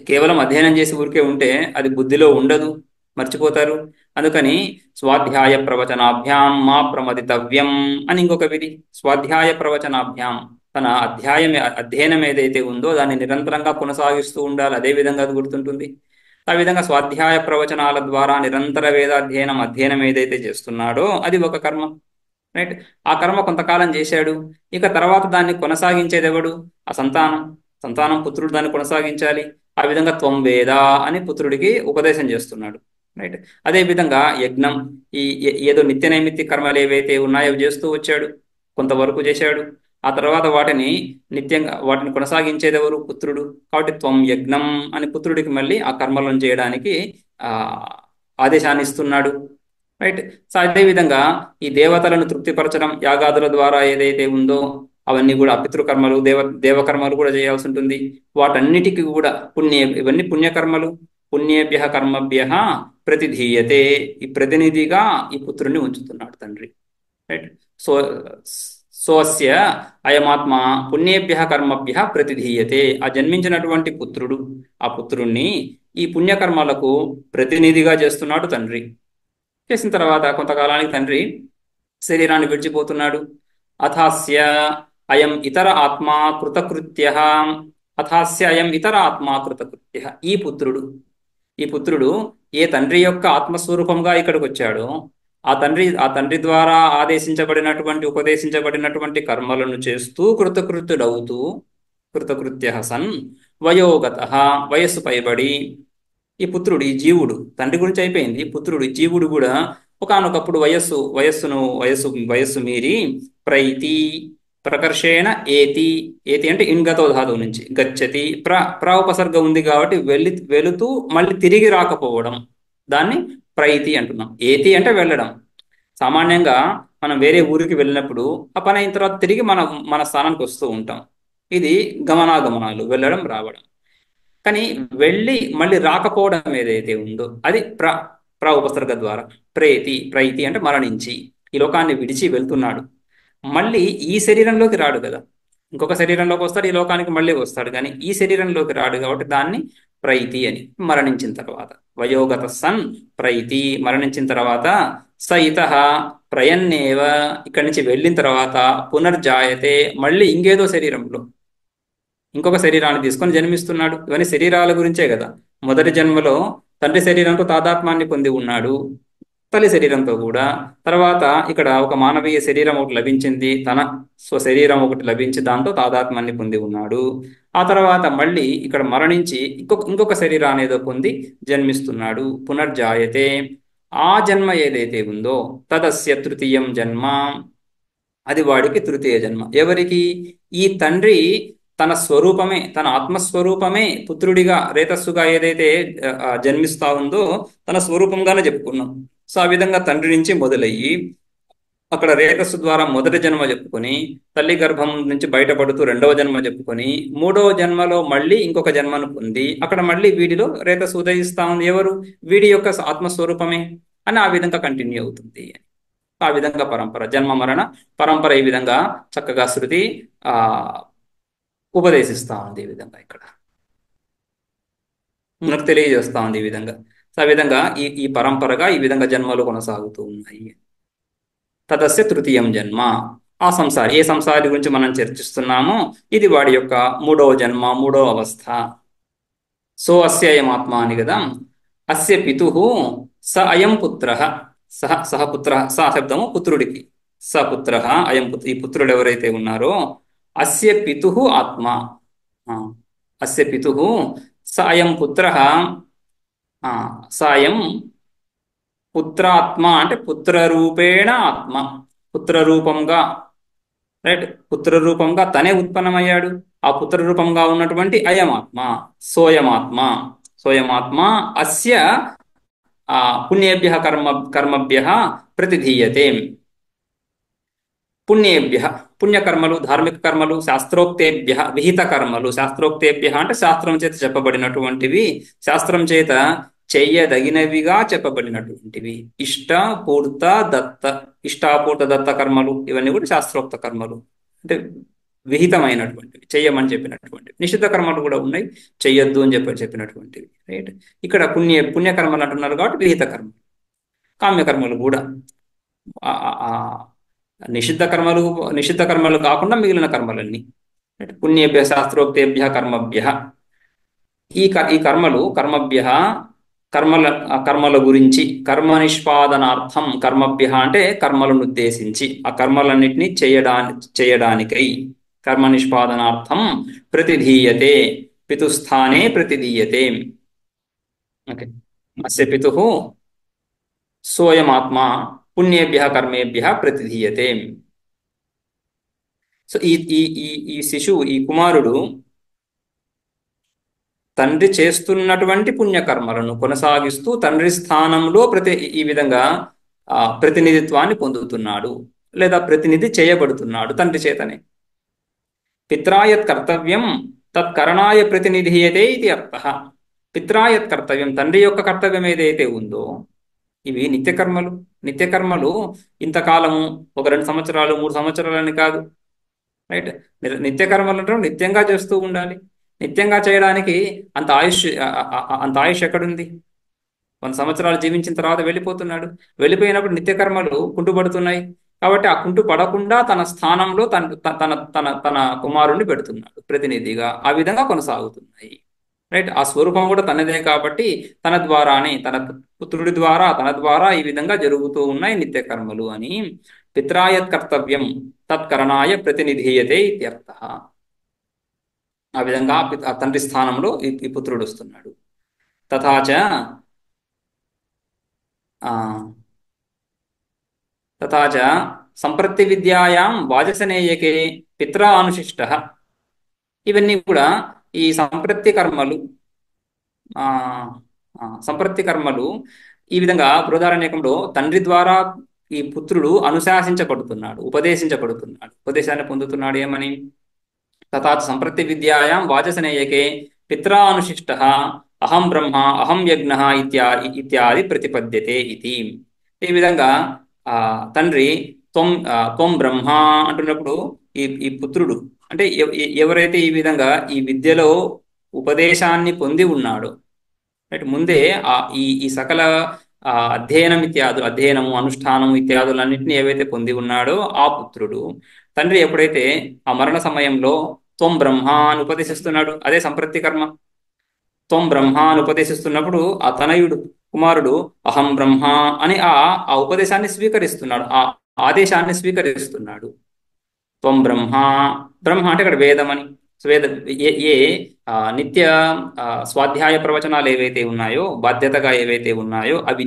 కేవలం అధ్యయనం చేసి ఊరికే ఉంటే అది బుద్ధిలో ఉండదు, మర్చిపోతారు. అందుకని స్వాధ్యాయ ప్రవచనాభ్యాం మా ప్రమదితవ్యం అని ఇంకొక విధి. స్వాధ్యాయ ప్రవచనాభ్యాం, తన అధ్యయనం ఏదైతే ఉందో దాన్ని నిరంతరంగా కొనసాగిస్తూ ఉండాలి, అదే విధంగా అది గుర్తుంటుంది. ఆ విధంగా స్వాధ్యాయ ప్రవచనాల ద్వారా నిరంతర అధ్యయనం ఏదైతే చేస్తున్నాడో అది ఒక కర్మ. రైట్. ఆ కర్మ కొంతకాలం చేశాడు. ఇక తర్వాత దాన్ని కొనసాగించేది ఎవడు? ఆ సంతానం పుత్రుడు దాన్ని కొనసాగించాలి. ఆ విధంగా త్వం వేద అని పుత్రుడికి ఉపదేశం చేస్తున్నాడు. రైట్. అదే విధంగా యజ్ఞం, ఏదో నిత్య నైమిత్తిక కర్మలు ఏవైతే ఉన్నాయో అవి చేస్తూ వచ్చాడు, కొంతవరకు చేశాడు. ఆ తర్వాత వాటిని కొనసాగించేది ఎవరు? పుత్రుడు. కాబట్టి త్వం యజ్ఞం అని పుత్రుడికి మళ్ళీ ఆ కర్మలను చేయడానికి ఆ ఆదేశాన్ని ఇస్తున్నాడు. రైట్. సో అదేవిధంగా ఈ దేవతలను తృప్తిపరచడం యాగాదుల ద్వారా ఏదైతే ఉందో అవన్నీ కూడా పితృకర్మలు, దేవకర్మలు కూడా చేయాల్సి ఉంటుంది. వాటన్నిటికీ కూడా ఇవన్నీ పుణ్యకర్మలు. పుణ్యేభ్య కర్మభ్య ప్రతిధీయతే, ఈ ప్రతినిధిగా ఈ పుత్రుణ్ణి ఉంచుతున్నాడు తండ్రి. రైట్. సో సోస్య అయమాత్మ పుణ్యేభ్య కర్మభ్య ప్రతిధీయతే, ఆ జన్మించినటువంటి పుత్రుడు, ఆ పుత్రుణ్ణి ఈ పుణ్యకర్మలకు ప్రతినిధిగా చేస్తున్నాడు తండ్రి. చేసిన తర్వాత కొంతకాలానికి తండ్రి శరీరాన్ని విడిచిపోతున్నాడు. అథాస్య అయం ఇతర ఆత్మా కృతకృత్య, అథాస్య అయం ఇతర ఆత్మా కృతకృత్య, ఈ పుత్రుడు ఏ తండ్రి యొక్క ఆత్మస్వరూపంగా ఇక్కడికి వచ్చాడో ఆ తండ్రి ద్వారా ఉపదేశించబడినటువంటి కర్మలను చేస్తూ కృతకృత్య సన్ వయోగత, వయస్సు పైబడి ఈ పుత్రుడు, ఈ జీవుడు, తండ్రి గురించి అయిపోయింది, పుత్రుడు జీవుడు కూడా ఒకానొకప్పుడు వయస్సు మీరి ప్రైతి ప్రకర్షేణ ఏతి, ఏతి అంటే ఇన్గతో ధాతువు నుంచి గచ్చతి, ఉపసర్గ ఉంది కాబట్టి వెళుతూ మళ్ళీ తిరిగి రాకపోవడం, దాన్ని ప్రైతి అంటున్నాం. ఏతి అంటే వెళ్ళడం. సామాన్యంగా మనం వేరే ఊరికి వెళ్ళినప్పుడు ఆ పని అయిన తర్వాత తిరిగి మన స్థానానికి వస్తూ ఉంటాం. ఇది గమనాగమనాలు, వెళ్ళడం రావడం. కానీ వెళ్ళి మళ్ళీ రాకపోవడం ఏదైతే ఉందో అది ఉపసర్గ ద్వారా ప్రైతి అంటే మరణించి ఈ లోకాన్ని విడిచి వెళ్తున్నాడు. మళ్ళీ ఈ శరీరంలోకి రాడు కదా, ఇంకొక శరీరంలోకి వస్తాడు, ఈ లోకానికి మళ్ళీ వస్తాడు, కానీ ఈ శరీరంలోకి రాడు కాబట్టి దాన్ని ప్రైతి అని. మరణించిన తర్వాత వయోగత సన్ ప్రైతి, మరణించిన తర్వాత సయిత ప్రయన్నేవ, ఇక్కడి నుంచి వెళ్ళిన తర్వాత పునర్జాయతే, మళ్ళీ ఇంకేదో శరీరంలో ఇంకొక శరీరాన్ని తీసుకొని జన్మిస్తున్నాడు. ఇవన్నీ శరీరాల గురించే కదా. మొదటి జన్మలో తండ్రి శరీరంతో తాదాత్మ్యాన్ని పొంది ఉన్నాడు, తల్లి శరీరంతో కూడా. తర్వాత ఇక్కడ ఒక మానవీయ శరీరం ఒకటి లభించింది, తన స్వశరీరం ఒకటి లభించి దాంతో తాదాత్మ్యాన్ని పొంది ఉన్నాడు. ఆ తర్వాత మళ్ళీ ఇక్కడ మరణించి ఇంకొక శరీరాన్ని ఏదో పొంది జన్మిస్తున్నాడు. పునర్జాయతే, ఆ జన్మ ఏదైతే ఉందో తదస్య తృతీయం జన్మ, అది వాడికి తృతీయ జన్మ. ఎవరికి? ఈ తండ్రి తన స్వరూపమే, తన ఆత్మస్వరూపమే పుత్రుడిగా రేతస్సుగా ఏదైతే జన్మిస్తా ఉందో తన స్వరూపంగానే చెప్పుకున్నాం. సో ఆ విధంగా తండ్రి నుంచి మొదలయ్యి అక్కడ రేతస్సు ద్వారా మొదటి జన్మ చెప్పుకొని, తల్లి గర్భం నుంచి బయటపడుతూ రెండవ జన్మ చెప్పుకొని, మూడవ జన్మలో మళ్ళీ ఇంకొక జన్మను పొంది అక్కడ మళ్ళీ వీడిలో రేతస్సు ఉదయిస్తా ఉంది. ఎవరు? వీడి యొక్క ఆత్మస్వరూపమే అని ఆ విధంగా కంటిన్యూ అవుతుంది. ఆ విధంగా జన్మ మరణ పరంపర ఈ విధంగా చక్కగా శృతి ఉపదేశిస్తా ఉంది. ఈ విధంగా ఇక్కడ మనకు తెలియజేస్తా ఉంది ఈ విధంగా. ఆ విధంగా ఈ పరంపరగా ఈ విధంగా జన్మలు కొనసాగుతూ ఉన్నాయి. తదస్య తృతీయం జన్మ, ఆ ఏ సంసారి గురించి మనం చర్చిస్తున్నామో ఇది వాడి యొక్క మూడవ జన్మ, మూడవ అవస్థ. సో అస్యయమాత్మ అని కదా. అస్య పితు స అయం పుత్ర, సహ పుత్ర, స శబ్దము పుత్రుడికి, స పుత్ర అయం ఈ పుత్రుడు ఎవరైతే ఉన్నారో అస్య పితు ఆత్మ, అస్య పితు స అయం పుత్ర, స అయం పుత్రాత్మ అంటే పుత్రరూపేణ ఆత్మ, పుత్రరూపంగా. రైట్. పుత్రరూపంగా తనే ఉత్పన్నమయ్యాడు. ఆ పుత్రరూపంగా ఉన్నటువంటి అయమాత్మ సోయమాత్మ అస్య పుణ్యేభ్య కర్మభ్య ప్రతిధీయతే. పుణ్యకర్మలు, ధార్మిక కర్మలు, శాస్త్రోక్తేభ్య విహిత కర్మలు, శాస్త్రోక్తేభ్య అంటే శాస్త్రం చేత చెప్పబడినటువంటివి, శాస్త్రం చేత చెయ్యదగినవిగా చెప్పబడినటువంటివి. పూర్త దత్త ఇష్టాపూర్త దత్త కర్మలు ఇవన్నీ కూడా శాస్త్రోక్త కర్మలు, అంటే విహితమైనటువంటివి, చెయ్యమని చెప్పినటువంటివి. నిషిద్ధ కర్మలు కూడా ఉన్నాయి, చెయ్యొద్దు అని చెప్పినటువంటివి. రైట్. ఇక్కడ పుణ్యకర్మలు అంటున్నారు కాబట్టి విహిత కర్మలు. కామ్యకర్మలు కూడా ఆ ఆ- ఆ నిషిద్ధ కర్మలు కాకుండా మిగిలిన కర్మలన్నీ. రైట్. పుణ్యేభ్య శాస్త్రోక్తేభ్య కర్మభ్య, ఈ కర్మభ్య కర్మల కర్మల గురించి, కర్మ నిష్పాదనార్థం, కర్మభ్య అంటే కర్మలను ఉద్దేశించి, ఆ కర్మలన్నిటినీ చేయడానికై, కర్మ నిష్పాదనార్థం ప్రతిధీయతే, పితుస్థానే ప్రతిధీయతే. ఓకే. అస్య పితుః సోయమాత్మా పుణ్యేభ్య కర్మేభ్య ప్రతిధీయతే. సో ఈ ఈ ఈ ఈ శిశువు, ఈ కుమారుడు తండ్రి చేస్తున్నటువంటి పుణ్యకర్మలను కొనసాగిస్తూ తండ్రి స్థానంలో ఈ విధంగా ప్రతినిధిత్వాన్ని పొందుతున్నాడు, లేదా ప్రతినిధి చేయబడుతున్నాడు తండ్రి చేతనే. పిత్రాయత్ కర్తవ్యం తత్కరణాయ ప్రతినిధీయతే ఇది అర్థ. పిత్రాయత్ కర్తవ్యం, తండ్రి యొక్క కర్తవ్యం ఏదైతే ఉందో, ఇవి నిత్యకర్మలు. నిత్యకర్మలు ఇంతకాలము, ఒక 2 సంవత్సరాలు 3 సంవత్సరాలని కాదు. రైట్. నిత్యకర్మలు అంటే నిత్యంగా చేస్తూ ఉండాలి. నిత్యంగా చేయడానికి అంత ఆయుష్ ఎక్కడుంది? 100 సంవత్సరాలు జీవించిన తర్వాత వెళ్ళిపోతున్నాడు. వెళ్ళిపోయినప్పుడు నిత్యకర్మలు కుంటుపడుతున్నాయి. కాబట్టి ఆ కుంటు పడకుండా తన స్థానంలో తన తన తన తన కుమారుణ్ణి పెడుతున్నాడు ప్రతినిధిగా. ఆ విధంగా కొనసాగుతున్నాయి. రైట్. ఆ స్వరూపం కూడా తనదే కాబట్టి తన ద్వారానే, తన పుత్రుడి ద్వారా, తన ద్వారా ఈ విధంగా జరుగుతూ ఉన్నాయి నిత్యకర్మలు అని. పిత్రాయత్ కర్తవ్యం తత్కరణాయ ప్రతినిధీయతే ఇత్యర్థ. ఆ విధంగా ఆ తండ్రి స్థానంలో ఈ పుత్రుడు వస్తున్నాడు. తథాచ తథాచ సంప్రతి విద్యాయాం వాజసనేయకే పిత్రా అనుశిష్ట. ఇవన్నీ కూడా ఈ సంప్రతి కర్మలు ఈ విధంగా బృహదారణ్యకంలో తండ్రి ద్వారా ఈ పుత్రుడు అనుశాసించబడుతున్నాడు, ఉపదేశించబడుతున్నాడు, ఉపదేశాన్ని పొందుతున్నాడు. ఏమని? తథాచ సంప్రతి విద్యాయాం వాజసనేయకే పిత్రా అనుశిష్ట అహం బ్రహ్మ అహం యజ్ఞ ఇత్యాది ప్రతిపద్యతే ఇది. ఈ విధంగా తండ్రి త్వం బ్రహ్మ అంటున్నప్పుడు ఈ పుత్రుడు అంటే ఎవరైతే ఈ విధంగా ఈ విద్యలో ఉపదేశాన్ని పొంది ఉన్నాడో, రైట్, ముందే ఈ సకల అధ్యయనము అనుష్ఠానము ఇత్యాదులన్నింటినీ ఏవైతే పొంది ఉన్నాడో ఆ పుత్రుడు, తండ్రి ఎప్పుడైతే ఆ మరణ సమయంలో త్వం బ్రహ్మ అని ఉపదేశిస్తున్నాడు, అదే సంప్రతి కర్మ. త్వం బ్రహ్మ అని ఉపదేశిస్తున్నప్పుడు ఆ తనయుడు కుమారుడు అహం బ్రహ్మ అని ఆ ఉపదేశాన్ని స్వీకరిస్తున్నాడు, ఆ ఆదేశాన్ని స్వీకరిస్తున్నాడు. త్వం బ్రహ్మ, బ్రహ్మ అంటే ఇక్కడ వేదం అని. వేద ఏ నిత్య స్వాధ్యాయ ప్రవచనాలు ఏవైతే ఉన్నాయో, బాధ్యతగా ఏవైతే ఉన్నాయో అవి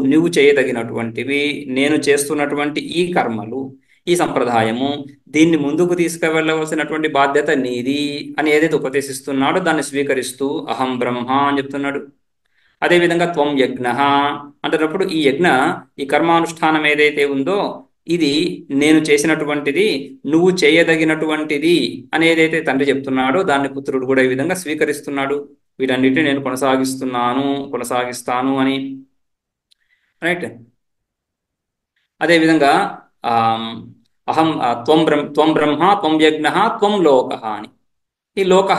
నీవు చేయదగినటువంటివి. నేను చేస్తున్నటువంటి ఈ కర్మలు, ఈ సంప్రదాయము, దీన్ని ముందుకు తీసుకువెళ్ళవలసినటువంటి బాధ్యత నీది అని ఏదైతే ఉపదేశిస్తున్నాడో దాన్ని స్వీకరిస్తూ అహం బ్రహ్మ అని చెప్తున్నాడు. అదేవిధంగా త్వం యజ్ఞ అంటున్నప్పుడు ఈ కర్మానుష్ఠానం ఏదైతే ఉందో ఇది నేను చేసినటువంటిది, నువ్వు చేయదగినటువంటిది అని ఏదైతే తండ్రి చెప్తున్నాడో దాన్ని పుత్రుడు కూడా ఈ విధంగా స్వీకరిస్తున్నాడు. వీటన్నిటిని నేను కొనసాగిస్తాను అని. రైట్. అదేవిధంగా త్వం బ్రహ్మ త్వం యజ్ఞ త్వం లోక అని. ఈ లోక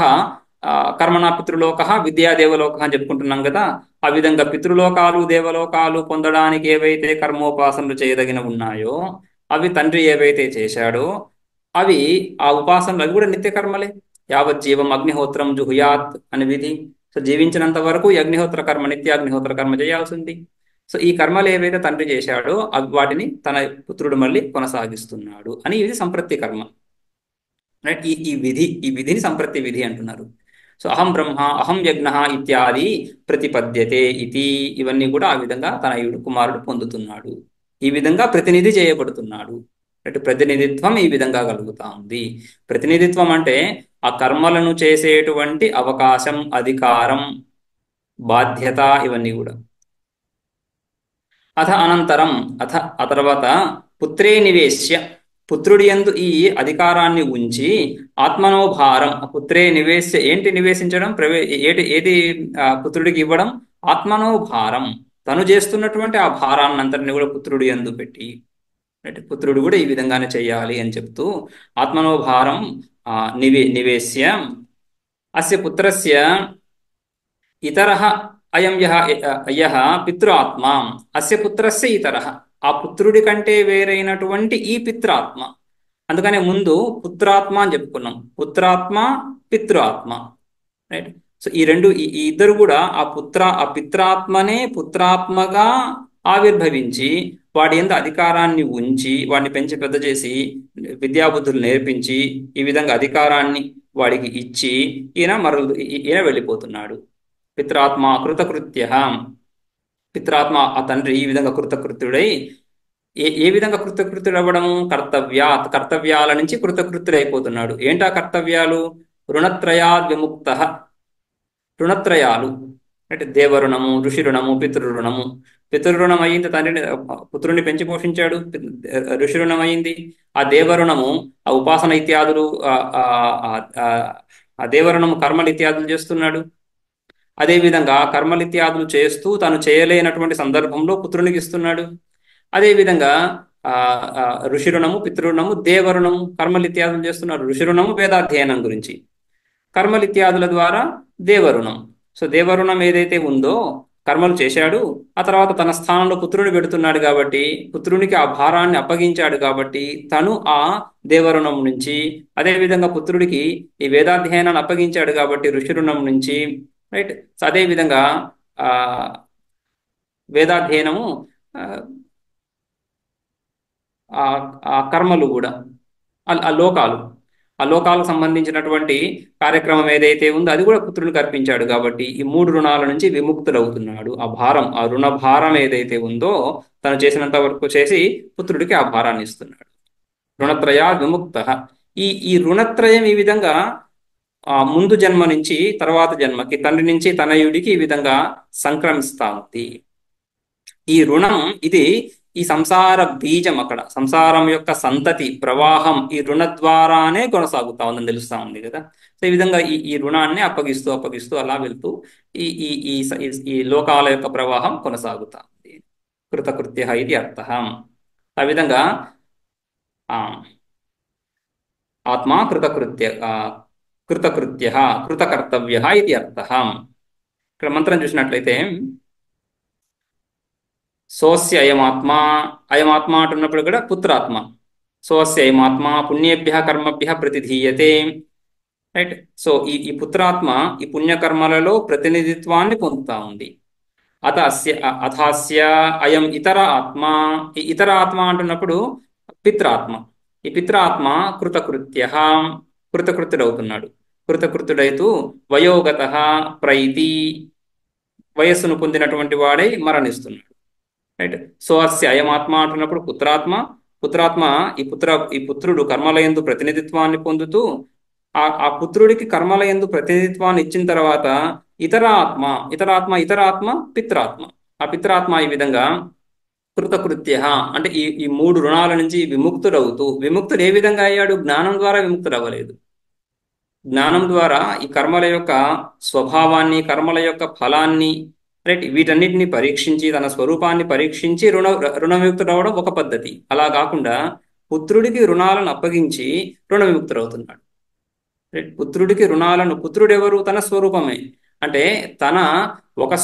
కర్మణ పితృలోక విద్యాదేవలోక అని చెప్పుకుంటున్నాం కదా. ఆ విధంగా పితృలోకాలు దేవలోకాలు పొందడానికి ఏవైతే కర్మోపాసనలు చేయదగిన ఉన్నాయో అవి తండ్రి ఏవైతే చేశాడో అవి ఆ ఉపాసనలు అవి కూడా నిత్యకర్మలే. యావజ్జీవం అగ్నిహోత్రం జుహుయాత్ అని విధి. సో జీవించినంత వరకు నిత్యాగ్నిహోత్ర కర్మ చేయాల్సింది. సో ఈ కర్మలు ఏవైతే తండ్రి చేశాడో వాటిని తన పుత్రుడు మళ్ళీ కొనసాగిస్తున్నాడు అని ఇది సంప్రతి కర్మ. రైట్. ఈ విధిని సంప్రతి విధి అంటున్నారు. సో అహం బ్రహ్మ అహం యజ్ఞ ఇత్యాది ప్రతిపద్యతే ఇది. ఇవన్నీ కూడా ఆ విధంగా తన కుమారుడు పొందుతున్నాడు, ఈ విధంగా ప్రతినిధి చేయబడుతున్నాడు. రైట్. ప్రతినిధిత్వం ఈ విధంగా కలుగుతా ఉంది. ప్రతినిధిత్వం అంటే ఆ కర్మలను చేసేటువంటి అవకాశం, అధికారం, బాధ్యత ఇవన్నీ కూడా. ఆ తర్వాత పుత్రే నివేశ్య, పుత్రుడి యందు ఈ అధికారాన్ని ఉంచి ఆత్మనోభారం పుత్రే నివేశ ఏంటి నివేశించడం ఏది పుత్రుడికి ఇవ్వడం ఆత్మనోభారం తను చేస్తున్నటువంటి ఆ భారాన్నంతటిని కూడా పుత్రుడి యందు పెట్టి అంటే పుత్రుడు కూడా ఈ విధంగానే చేయాలి అని చెప్తూ ఆత్మనోభారం నివేశ్య అస్య పుత్రస్య ఇతరః అయం యః పితృఆత్మ అస్య పుత్రస్య ఇతరః ఆ పుత్రుడి కంటే వేరైనటువంటి ఈ పిత్రాత్మ అందుకనే ముందు పుత్రాత్మ అని చెప్పుకున్నాం పుత్రాత్మ పితృఆత్మ రైట్ సో ఈ రెండు ఈ ఇద్దరు కూడా ఆ పిత్రాత్మనే పుత్రాత్మగా ఆవిర్భవించి వాడి యందు అధికారాన్ని ఉంచి వాడిని పెంచి పెద్ద చేసి విద్యాబుద్ధులు నేర్పించి ఈ విధంగా అధికారాన్ని వాడికి ఇచ్చి ఈయన వెళ్ళిపోతున్నాడు పిత్రాత్మ కృతకృత్య పిత్రాత్మ ఆ తండ్రి ఈ విధంగా కృతకృత్యుడై ఏ విధంగా కృతకృత్యుడు అవ్వడము కర్తవ్యాల నుంచి కృతకృత్యుడైపోతున్నాడు ఏంటా కర్తవ్యాలు రుణత్రయాద్ విముక్త రుణత్రయాలు అంటే దేవరుణము ఋషి రుణము పితృరుణము పితృరుణం అయింది తండ్రిని పుత్రుని పెంచి పోషించాడు ఋషి రుణం అయింది ఆ దేవరుణము ఆ ఉపాసన ఇత్యాదులు ఆ దేవరుణము కర్మలు ఇత్యాదులు చేస్తున్నాడు అదేవిధంగా కర్మలు ఇత్యాదులు చేస్తూ తను చేయలేనటువంటి సందర్భంలో పుత్రునికి ఇస్తున్నాడు అదేవిధంగా ఋషి రుణము పితృరుణము దేవరుణము కర్మలు ఇత్యాదులు చేస్తున్నారు ఋషి రుణము వేదాధ్యయనం గురించి కర్మలు ఇత్యాదుల ద్వారా దేవరుణం సో దేవరుణం ఏదైతే ఉందో కర్మలు చేశాడు ఆ తర్వాత తన స్థానంలో పుత్రుని పెడుతున్నాడు కాబట్టి పుత్రునికి ఆ భారాన్ని అప్పగించాడు కాబట్టి తను ఆ దేవరుణం నుంచి అదేవిధంగా పుత్రుడికి ఈ వేదాధ్యయనాన్ని అప్పగించాడు కాబట్టి ఋషి రుణం నుంచి రైట్ సో అదేవిధంగా వేదాధ్యయనము ఆ కర్మలు కూడా ఆ లోకాలకు సంబంధించినటువంటి కార్యక్రమం ఏదైతే ఉందో అది కూడా పుత్రునికి అర్పించాడు కాబట్టి ఈ 3 రుణాల నుంచి విముక్తుడవుతున్నాడు ఆ రుణ భారం ఏదైతే ఉందో తను చేసినంత వరకు చేసి పుత్రుడికి ఆ భారాన్ని ఇస్తున్నాడు రుణత్రయా విముక్త ఈ రుణత్రయం ఈ విధంగా ముందు జన్మ నుంచి తర్వాత జన్మకి తండ్రి నుంచి తనయుడికి ఈ విధంగా సంక్రమిస్తా ఉంది ఈ రుణం ఇది ఈ సంసార బీజం అక్కడ సంసారం యొక్క సంతతి ప్రవాహం ఈ రుణ ద్వారానే కొనసాగుతా ఉందని తెలుస్తా ఉంది కదా సో ఈ విధంగా ఈ రుణాన్ని అప్పగిస్తూ అలా వెళ్తూ ఈ ఈ ఈ ఈ లోకాల యొక్క ప్రవాహం కొనసాగుతా ఉంది కృతకృత్య ఇది అర్థ ఆ విధంగా ఆత్మ కృతకృత్య కృతకర్తవ్య ఇది అర్థ ఇక్కడ మంత్రం చూసినట్లయితే సోస్య అయమాత్మ అంటున్నప్పుడు కూడా పుత్రాత్మ సోస్య అయమాత్మ పుణ్యేభ్య కర్మభ్య ప్రతిధీయతే రైట్ సో ఈ పుత్రాత్మ ఈ పుణ్యకర్మలలో ప్రతినిధిత్వాన్ని పొందుతా ఉంది అథాస్య అయం ఇతర ఆత్మ ఈ ఇతర ఆత్మ అంటున్నప్పుడు పిత్రాత్మ ఈ పిత్రాత్మ కృతకృత్యుడవుతున్నాడు కృతకృత్యుడైతూ వయోగత ప్రైతి వయస్సును పొందినటువంటి వాడై మరణిస్తున్నాడు రైట్ సో అస్య అయమాత్మ అంటున్నప్పుడు పుత్రాత్మ ఈ పుత్రుడు కర్మలయందు ప్రతినిధిత్వాన్ని పొందుతూ ఆ పుత్రుడికి కర్మలయందు ప్రతినిధిత్వాన్ని ఇచ్చిన తర్వాత ఇతర ఆత్మ పిత్రాత్మ ఆ పిత్రాత్మ ఈ విధంగా కృతకృత్య అంటే ఈ 3 రుణాల నుంచి విముక్తుడు ఏ విధంగా అయ్యాడు జ్ఞానం ద్వారా విముక్తుడు అవ్వలేదు జ్ఞానం ద్వారా ఈ కర్మల యొక్క స్వభావాన్ని కర్మల యొక్క ఫలాన్ని రైట్ వీటన్నిటిని పరీక్షించి తన స్వరూపాన్ని పరీక్షించి రుణవిముక్తుడవడం ఒక పద్ధతి అలా కాకుండా పుత్రుడికి రుణాలను అప్పగించి రుణ విముక్తుడవుతున్నాడు పుత్రుడెవరు తన స్వరూపమే అంటే తన ఒక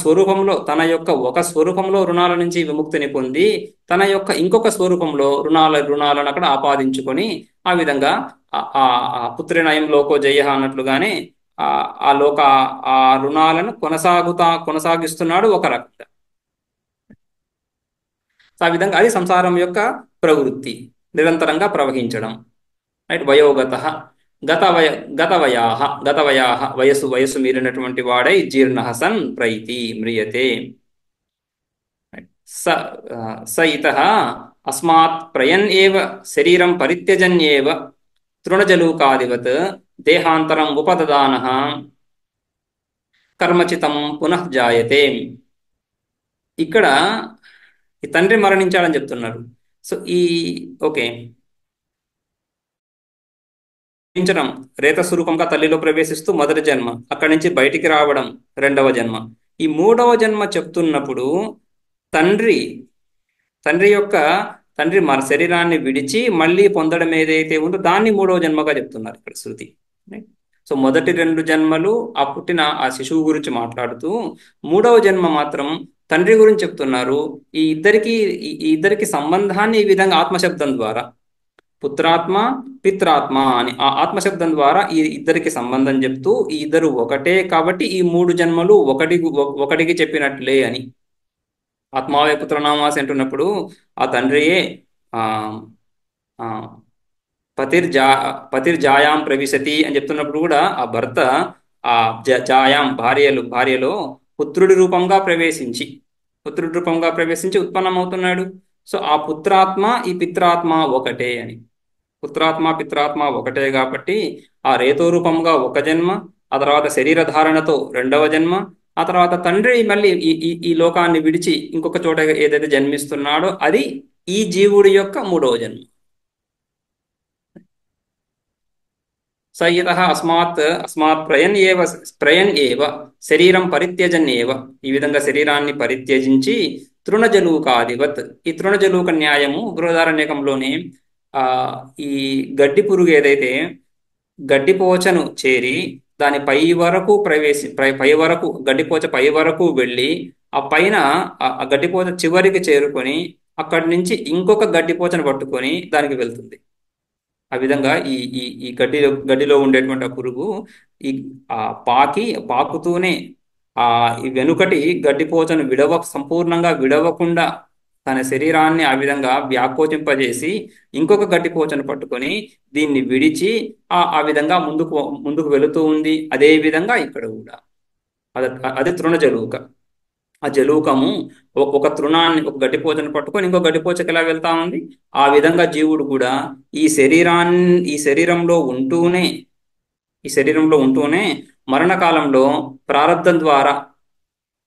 స్వరూపంలో రుణాల నుంచి విముక్తిని పొంది తన యొక్క ఇంకొక స్వరూపంలో రుణాలను అక్కడ ఆపాదించుకొని ఆ విధంగా పుత్రినయం లోకో జయ అన్నట్లుగానే ఆ రుణాలను కొనసాగిస్తున్నాడు ఒక రకంగా ఆ విధంగా అది సంసారం యొక్క ప్రవృత్తి నిరంతరంగా ప్రవహించడం రైట్ వయోగత గతవయాహ వయస్సు మీరినటువంటి వాడై జీర్ణహసన్ ప్రైతి మ్రియతే స ఇతః అస్మాత్ ప్రయన్ ఏవ శరీరం పరిత్యజన్ ఏవ తృణజలూకాదివత్ దేహాంతరం ఉపదదానః కర్మచితం పునః జాయతే ఇక్కడ ఈ తండ్రి మరణించాడని చెప్తున్నారు సో ఓకే జన్మించడం, రేతస్వరూపంగా తల్లిలో ప్రవేశిస్తూ మొదటి జన్మ, అక్కడి నుంచి బయటికి రావడం రెండవ జన్మ. ఈ మూడవ జన్మ చెప్తున్నప్పుడు తండ్రి తండ్రి యొక్క తండ్రి మన శరీరాన్ని విడిచి మళ్ళీ పొందడం ఏదైతే ఉందో దాన్ని మూడవ జన్మగా చెప్తున్నారు ఇక్కడ శృతి. సో మొదటి రెండు జన్మలు ఆ పుట్టిన ఆ శిశువు గురించి మాట్లాడుతూ, మూడవ జన్మ మాత్రం తండ్రి గురించి చెప్తున్నారు. ఈ ఇద్దరికి సంబంధాన్ని ఈ విధంగా ఆత్మశబ్దం ద్వారా, పుత్రాత్మ పిత్రాత్మ అని ఆ ఆత్మశబ్దం ద్వారా ఈ ఇద్దరికి సంబంధం చెప్తూ, ఈ ఇద్దరు ఒకటే కాబట్టి ఈ మూడు జన్మలు ఒకటికి చెప్పినట్లే అని. ఆత్మావే పుత్రనామాసి అంటున్నప్పుడు ఆ తండ్రియే ఆ ఆ పతిర్జా పతిర్జాయాం ప్రవిశతి అని చెప్తున్నప్పుడు కూడా ఆ భర్త ఆ జాయాం భార్యలో పుత్రుడి రూపంగా ప్రవేశించి ఉత్పన్నమవుతున్నాడు. సో ఆ పుత్రాత్మ ఈ పిత్రాత్మ ఒకటే అని. పుత్రాత్మ పిత్రాత్మ ఒకటే కాబట్టి ఆ రేతో రూపంగా ఒక జన్మ, ఆ తర్వాత శరీర ధారణతో రెండవ జన్మ, ఆ తర్వాత తండ్రి మళ్ళీ ఈ లోకాన్ని విడిచి ఇంకొక చోట ఏదైతే జన్మిస్తున్నాడో అది ఈ జీవుడి యొక్క మూడవ జన్మ. స ఇతః అస్మాత్ ప్రయన్ ఏవ శరీరం పరిత్యజన్ ఏవ, ఈ విధంగా శరీరాన్ని పరిత్యజించి తృణజలూకాదివత్, ఈ తృణజలూక న్యాయము బృహదారణ్యకంలోనే ఆ ఈ గడ్డి పురుగు ఏదైతే గడ్డిపోచను చేరి దాని పై వరకు గడ్డిపోచ పై వరకు వెళ్ళి ఆ పైన ఆ గడ్డిపోచ చివరికి చేరుకొని అక్కడి నుంచి ఇంకొక గడ్డిపోచను పట్టుకొని దానికి వెళ్తుంది. ఆ విధంగా ఈ ఈ ఈ గడ్డిలో ఉండేటువంటి ఆ పురుగు ఈ ఆ పాకుతూనే ఆ ఈ వెనుకటి గడ్డిపోచను సంపూర్ణంగా విడవకుండా తన శరీరాన్ని ఆ విధంగా వ్యాకోచింపజేసి ఇంకొక గడ్డిపోచను పట్టుకొని దీన్ని విడిచి ఆ విధంగా ముందుకు వెళుతూ ఉంది. అదే విధంగా ఇక్కడ కూడా అది తృణజలూక. ఆ జలూకము ఒక తృణాన్ని, ఒక గడ్డిపోచను పట్టుకొని ఇంకో గడ్డిపోచకి ఎలా వెళ్తా ఉంది, ఆ విధంగా జీవుడు కూడా ఈ శరీరంలో ఉంటూనే మరణకాలంలో ప్రారబ్ధం ద్వారా,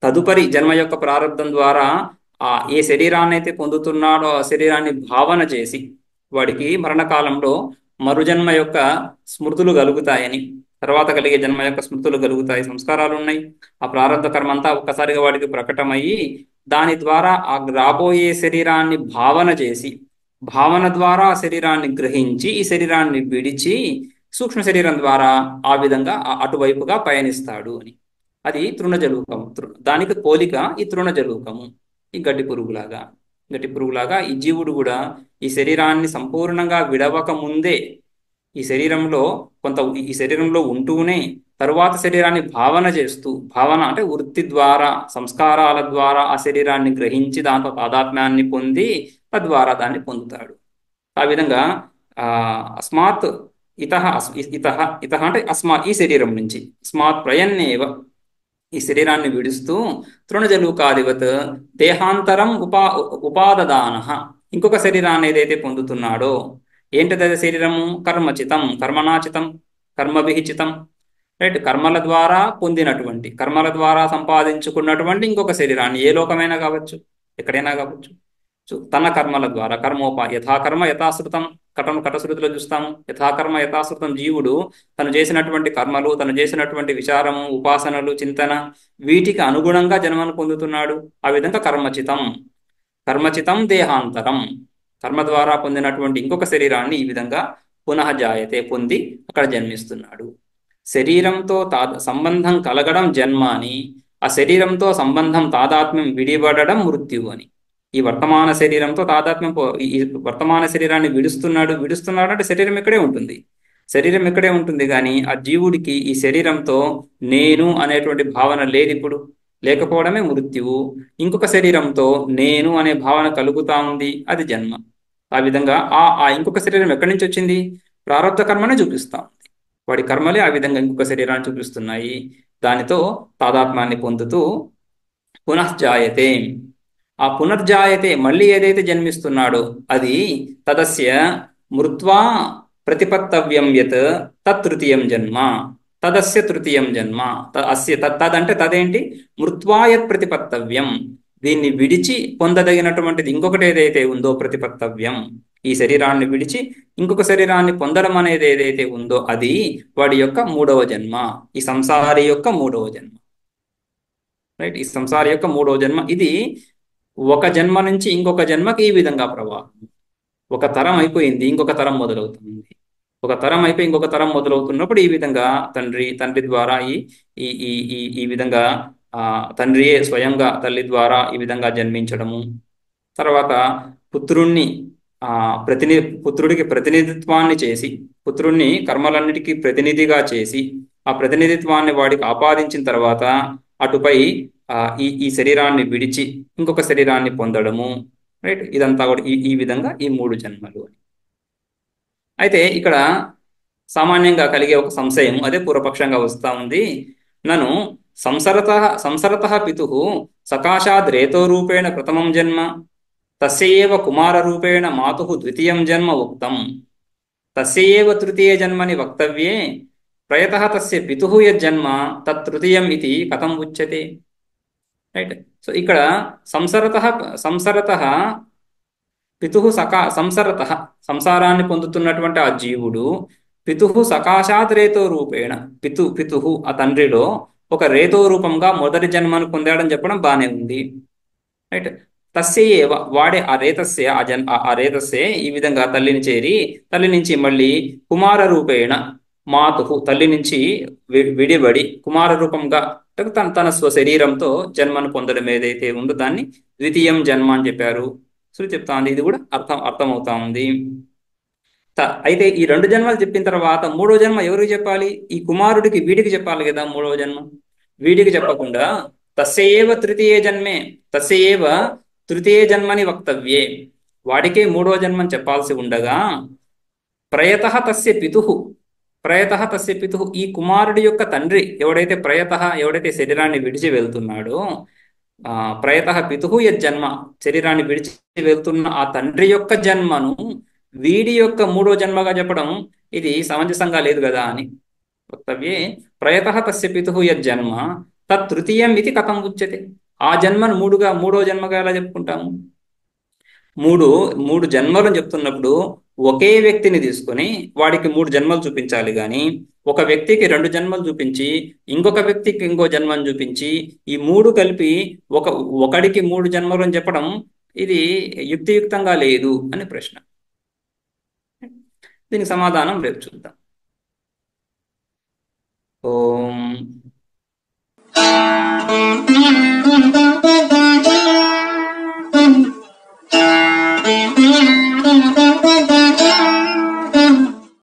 తదుపరి జన్మ యొక్క ప్రారబ్ధం ద్వారా ఏ శరీరాన్ని అయితే పొందుతున్నాడో ఆ శరీరాన్ని భావన చేసి వాడికి మరణకాలంలో మరుజన్మ యొక్క స్మృతులు కలుగుతాయని, తర్వాత కలిగే జన్మ యొక్క స్మృతులు కలుగుతాయి, సంస్కారాలు ఉన్నాయి. ఆ ప్రారంభ కర్మ అంతా ఒక్కసారిగా వాడికి ప్రకటమయ్యి దాని ద్వారా ఆ రాబోయే శరీరాన్ని భావన చేసి, భావన ద్వారా ఆ శరీరాన్ని గ్రహించి ఈ శరీరాన్ని విడిచి సూక్ష్మ శరీరం ద్వారా ఆ విధంగా అటువైపుగా పయనిస్తాడు అని. అది తృణజలూకము. దానికి పోలిక ఈ తృణజలూకము. ఈ గడ్డి పురుగులాగా ఈ జీవుడు కూడా ఈ శరీరాన్ని సంపూర్ణంగా విడవక ముందే ఈ శరీరంలో ఉంటూనే తరువాత శరీరాన్ని భావన చేస్తూ, భావన అంటే వృత్తి ద్వారా, సంస్కారాల ద్వారా ఆ శరీరాన్ని గ్రహించి దాంతో తాదాత్మ్యాన్ని పొంది తద్వారా దాన్ని పొందుతాడు. ఆ విధంగా అస్మాత్ ఇత అంటే ఈ శరీరం నుంచి అస్మాత్ ప్రయన్నేవ, ఈ శరీరాన్ని విడుస్తూ తృణజలూకాదివత్ దేహాంతరం ఉపాదదాన, ఇంకొక శరీరాన్ని ఏదైతే పొందుతున్నాడో, ఏంటిది శరీరము? కర్మచితం, కర్మనాచితం, కర్మభిహిచితం, రైట్? కర్మల ద్వారా పొందినటువంటి, కర్మల ద్వారా సంపాదించుకున్నటువంటి ఇంకొక శరీరాన్ని, ఏ లోకమైనా కావచ్చు, ఎక్కడైనా కావచ్చు. తన కర్మల ద్వారా యథాకర్మ యథాశ్రుతం, కటశ్రుతిలో చూస్తాము. యథాకర్మ యథాశ్రుతం, జీవుడు తను చేసినటువంటి కర్మలు, తను చేసినటువంటి విచారము, ఉపాసనలు, చింతన, వీటికి అనుగుణంగా జన్మను పొందుతున్నాడు. ఆ విధంగా కర్మచితం దేహాంతరం, కర్మ ద్వారా పొందినటువంటి ఇంకొక శరీరాన్ని ఈ విధంగా పునఃజాయతే, పొంది అక్కడ జన్మిస్తున్నాడు. శరీరంతో సంబంధం కలగడం జన్మ అని, ఆ శరీరంతో సంబంధం తాదాత్మ్యం విడిపడడం మృత్యువు అని. ఈ వర్తమాన శరీరంతో తాదాత్మ్యం ఈ వర్తమాన శరీరాన్ని విడుస్తున్నాడు అంటే శరీరం ఇక్కడే ఉంటుంది కానీ ఆ జీవుడికి ఈ శరీరంతో నేను అనేటువంటి భావన లేదు. ఇప్పుడు లేకపోవడమే మృత్యువు. ఇంకొక శరీరంతో నేను అనే భావన కలుగుతా ఉంది, అది జన్మ. ఆ విధంగా ఆ ఇంకొక శరీరం ఎక్కడి నుంచి వచ్చింది? ప్రారబ్ధ కర్మనే చూపిస్తా ఉంది. వాడి కర్మలే ఆ విధంగా ఇంకొక శరీరాన్ని చూపిస్తున్నాయి. దానితో తాదాత్మ్యాన్ని పొందుతూ పునఃజాయతే, ఆ పునర్జాయతే మళ్ళీ ఏదైతే జన్మిస్తున్నాడో అది తదస్య మృత్వా ప్రతిపత్తవ్యం యత్ తృతీయం జన్మ, తదస్య తృతీయం జన్మ. అస్య తదంటే తదేంటి? మృత్వాయత్ ప్రతిపత్తవ్యం, దీన్ని విడిచి పొందదగినటువంటిది ఇంకొకటి ఏదైతే ఉందో ప్రతిపత్తవ్యం, ఈ శరీరాన్ని విడిచి ఇంకొక శరీరాన్ని పొందడం అనేది ఏదైతే ఉందో అది వాడి యొక్క మూడవ జన్మ, ఈ సంసారి యొక్క మూడవ జన్మ. రైట్, ఈ సంసారి యొక్క మూడవ జన్మ. ఇది ఒక జన్మ నుంచి ఇంకొక జన్మకి ఈ విధంగా ప్రవాహం. ఒక తరం అయిపోయింది, ఇంకొక తరం మొదలవుతుంది. ఒక తరం అయిపోయి ఇంకొక తరం మొదలవుతున్నప్పుడు ఈ విధంగా తండ్రి ద్వారా ఈ ఈ ఈ ఈ విధంగా తండ్రియే స్వయంగా తల్లి ద్వారా ఈ విధంగా జన్మించడము. తర్వాత పుత్రుణ్ణి ఆ పుత్రుడికి ప్రతినిధిత్వాన్ని చేసి, పుత్రుణ్ణి కర్మలన్నిటికీ ప్రతినిధిగా చేసి, ఆ ప్రతినిధిత్వాన్ని వాడికి ఆపాదించిన తర్వాత అటుపై ఈ శరీరాన్ని విడిచి ఇంకొక శరీరాన్ని పొందడము. రైట్, ఇదంతా కూడా ఈ విధంగా ఈ మూడు జన్మలు. అయితే ఇక్కడ సామాన్యంగా కలిగే ఒక సంశయం, అదే పూర్వపక్షంగా వస్తూ ఉంది. నన్ను సంసరత పితు సకాశాద్ రేతో రూపేణ ప్రథమం జన్మ, తస్యైవ కుమార రూపేణ మాతు ద్వితీయం జన్మ ఉక్తం, తస్యైవ తృతీయ జన్మని వక్తవ్యే ప్రయతః తస్య పితుః యజ్జన్మ తత్తృతీయం ఇది కథం ఉచ్యతే. రైట్, సో ఇక్కడ సంసరత పితుః సంసారాన్ని పొందుతున్నటువంటి ఆ జీవుడు పితుః సకాశాత్ రేతో రూపేణ, పితుః ఆ తండ్రిలో ఒక రేతో రూపంగా మొదటి జన్మను పొందాడని చెప్పడం బానే ఉంది. రైట్, తస్యేవ వాడే ఆ రేతస్సే ఈ విధంగా తల్లిని చేరి, తల్లి నుంచి మళ్ళీ కుమార రూపేణ మాతు తల్లి నుంచి విడిబడి కుమార రూపంగా తన స్వశరీరంతో జన్మను పొందడం ఏదైతే ఉందో దాన్ని ద్వితీయం జన్మ అని చెప్పారు. శృతి చెప్తా ఉంది. ఇది కూడా అర్థమవుతా ఉంది. అయితే ఈ రెండు జన్మలు చెప్పిన తర్వాత మూడో జన్మ ఎవరికి చెప్పాలి? ఈ కుమారుడికి, వీడికి చెప్పాలి కదా మూడవ జన్మ. వీడికి చెప్పకుండా తస్యేవ తృతీయ జన్మని వక్తవ్యే, వాడికే మూడవ జన్మని చెప్పాల్సి ఉండగా ప్రయతః తస్య పితుః ఈ కుమారుడి యొక్క తండ్రి ఎవడైతే శరీరాన్ని విడిచి వెళ్తున్నాడో, ప్రయతః పితుః యజ్జన్మ శరీరాన్ని విడిచి వెళ్తున్న ఆ తండ్రి యొక్క జన్మను వీడి యొక్క మూడో జన్మగా చెప్పడం ఇది సమంజసంగా లేదు కదా అని వక్తవ్యే ప్రయతః తస్య పితుః యజ్జన్మ తృతీయం ఇది కథం ఉచ్యతే. ఆ జన్మను మూడో జన్మగా ఎలా చెప్పుకుంటాము? మూడు జన్మలను చెప్తున్నప్పుడు ఒకే వ్యక్తిని తీసుకొని వాడికి మూడు జన్మలు చూపించాలి కానీ ఒక వ్యక్తికి రెండు జన్మలు చూపించి ఇంకొక వ్యక్తికి ఇంకో జన్మను చూపించి ఈ మూడు కలిపి ఒకడికి మూడు జన్మలు అని చెప్పడం ఇది యుక్తియుక్తంగా లేదు అని ప్రశ్న. దీనికి సమాధానం రేపు చూద్దాం.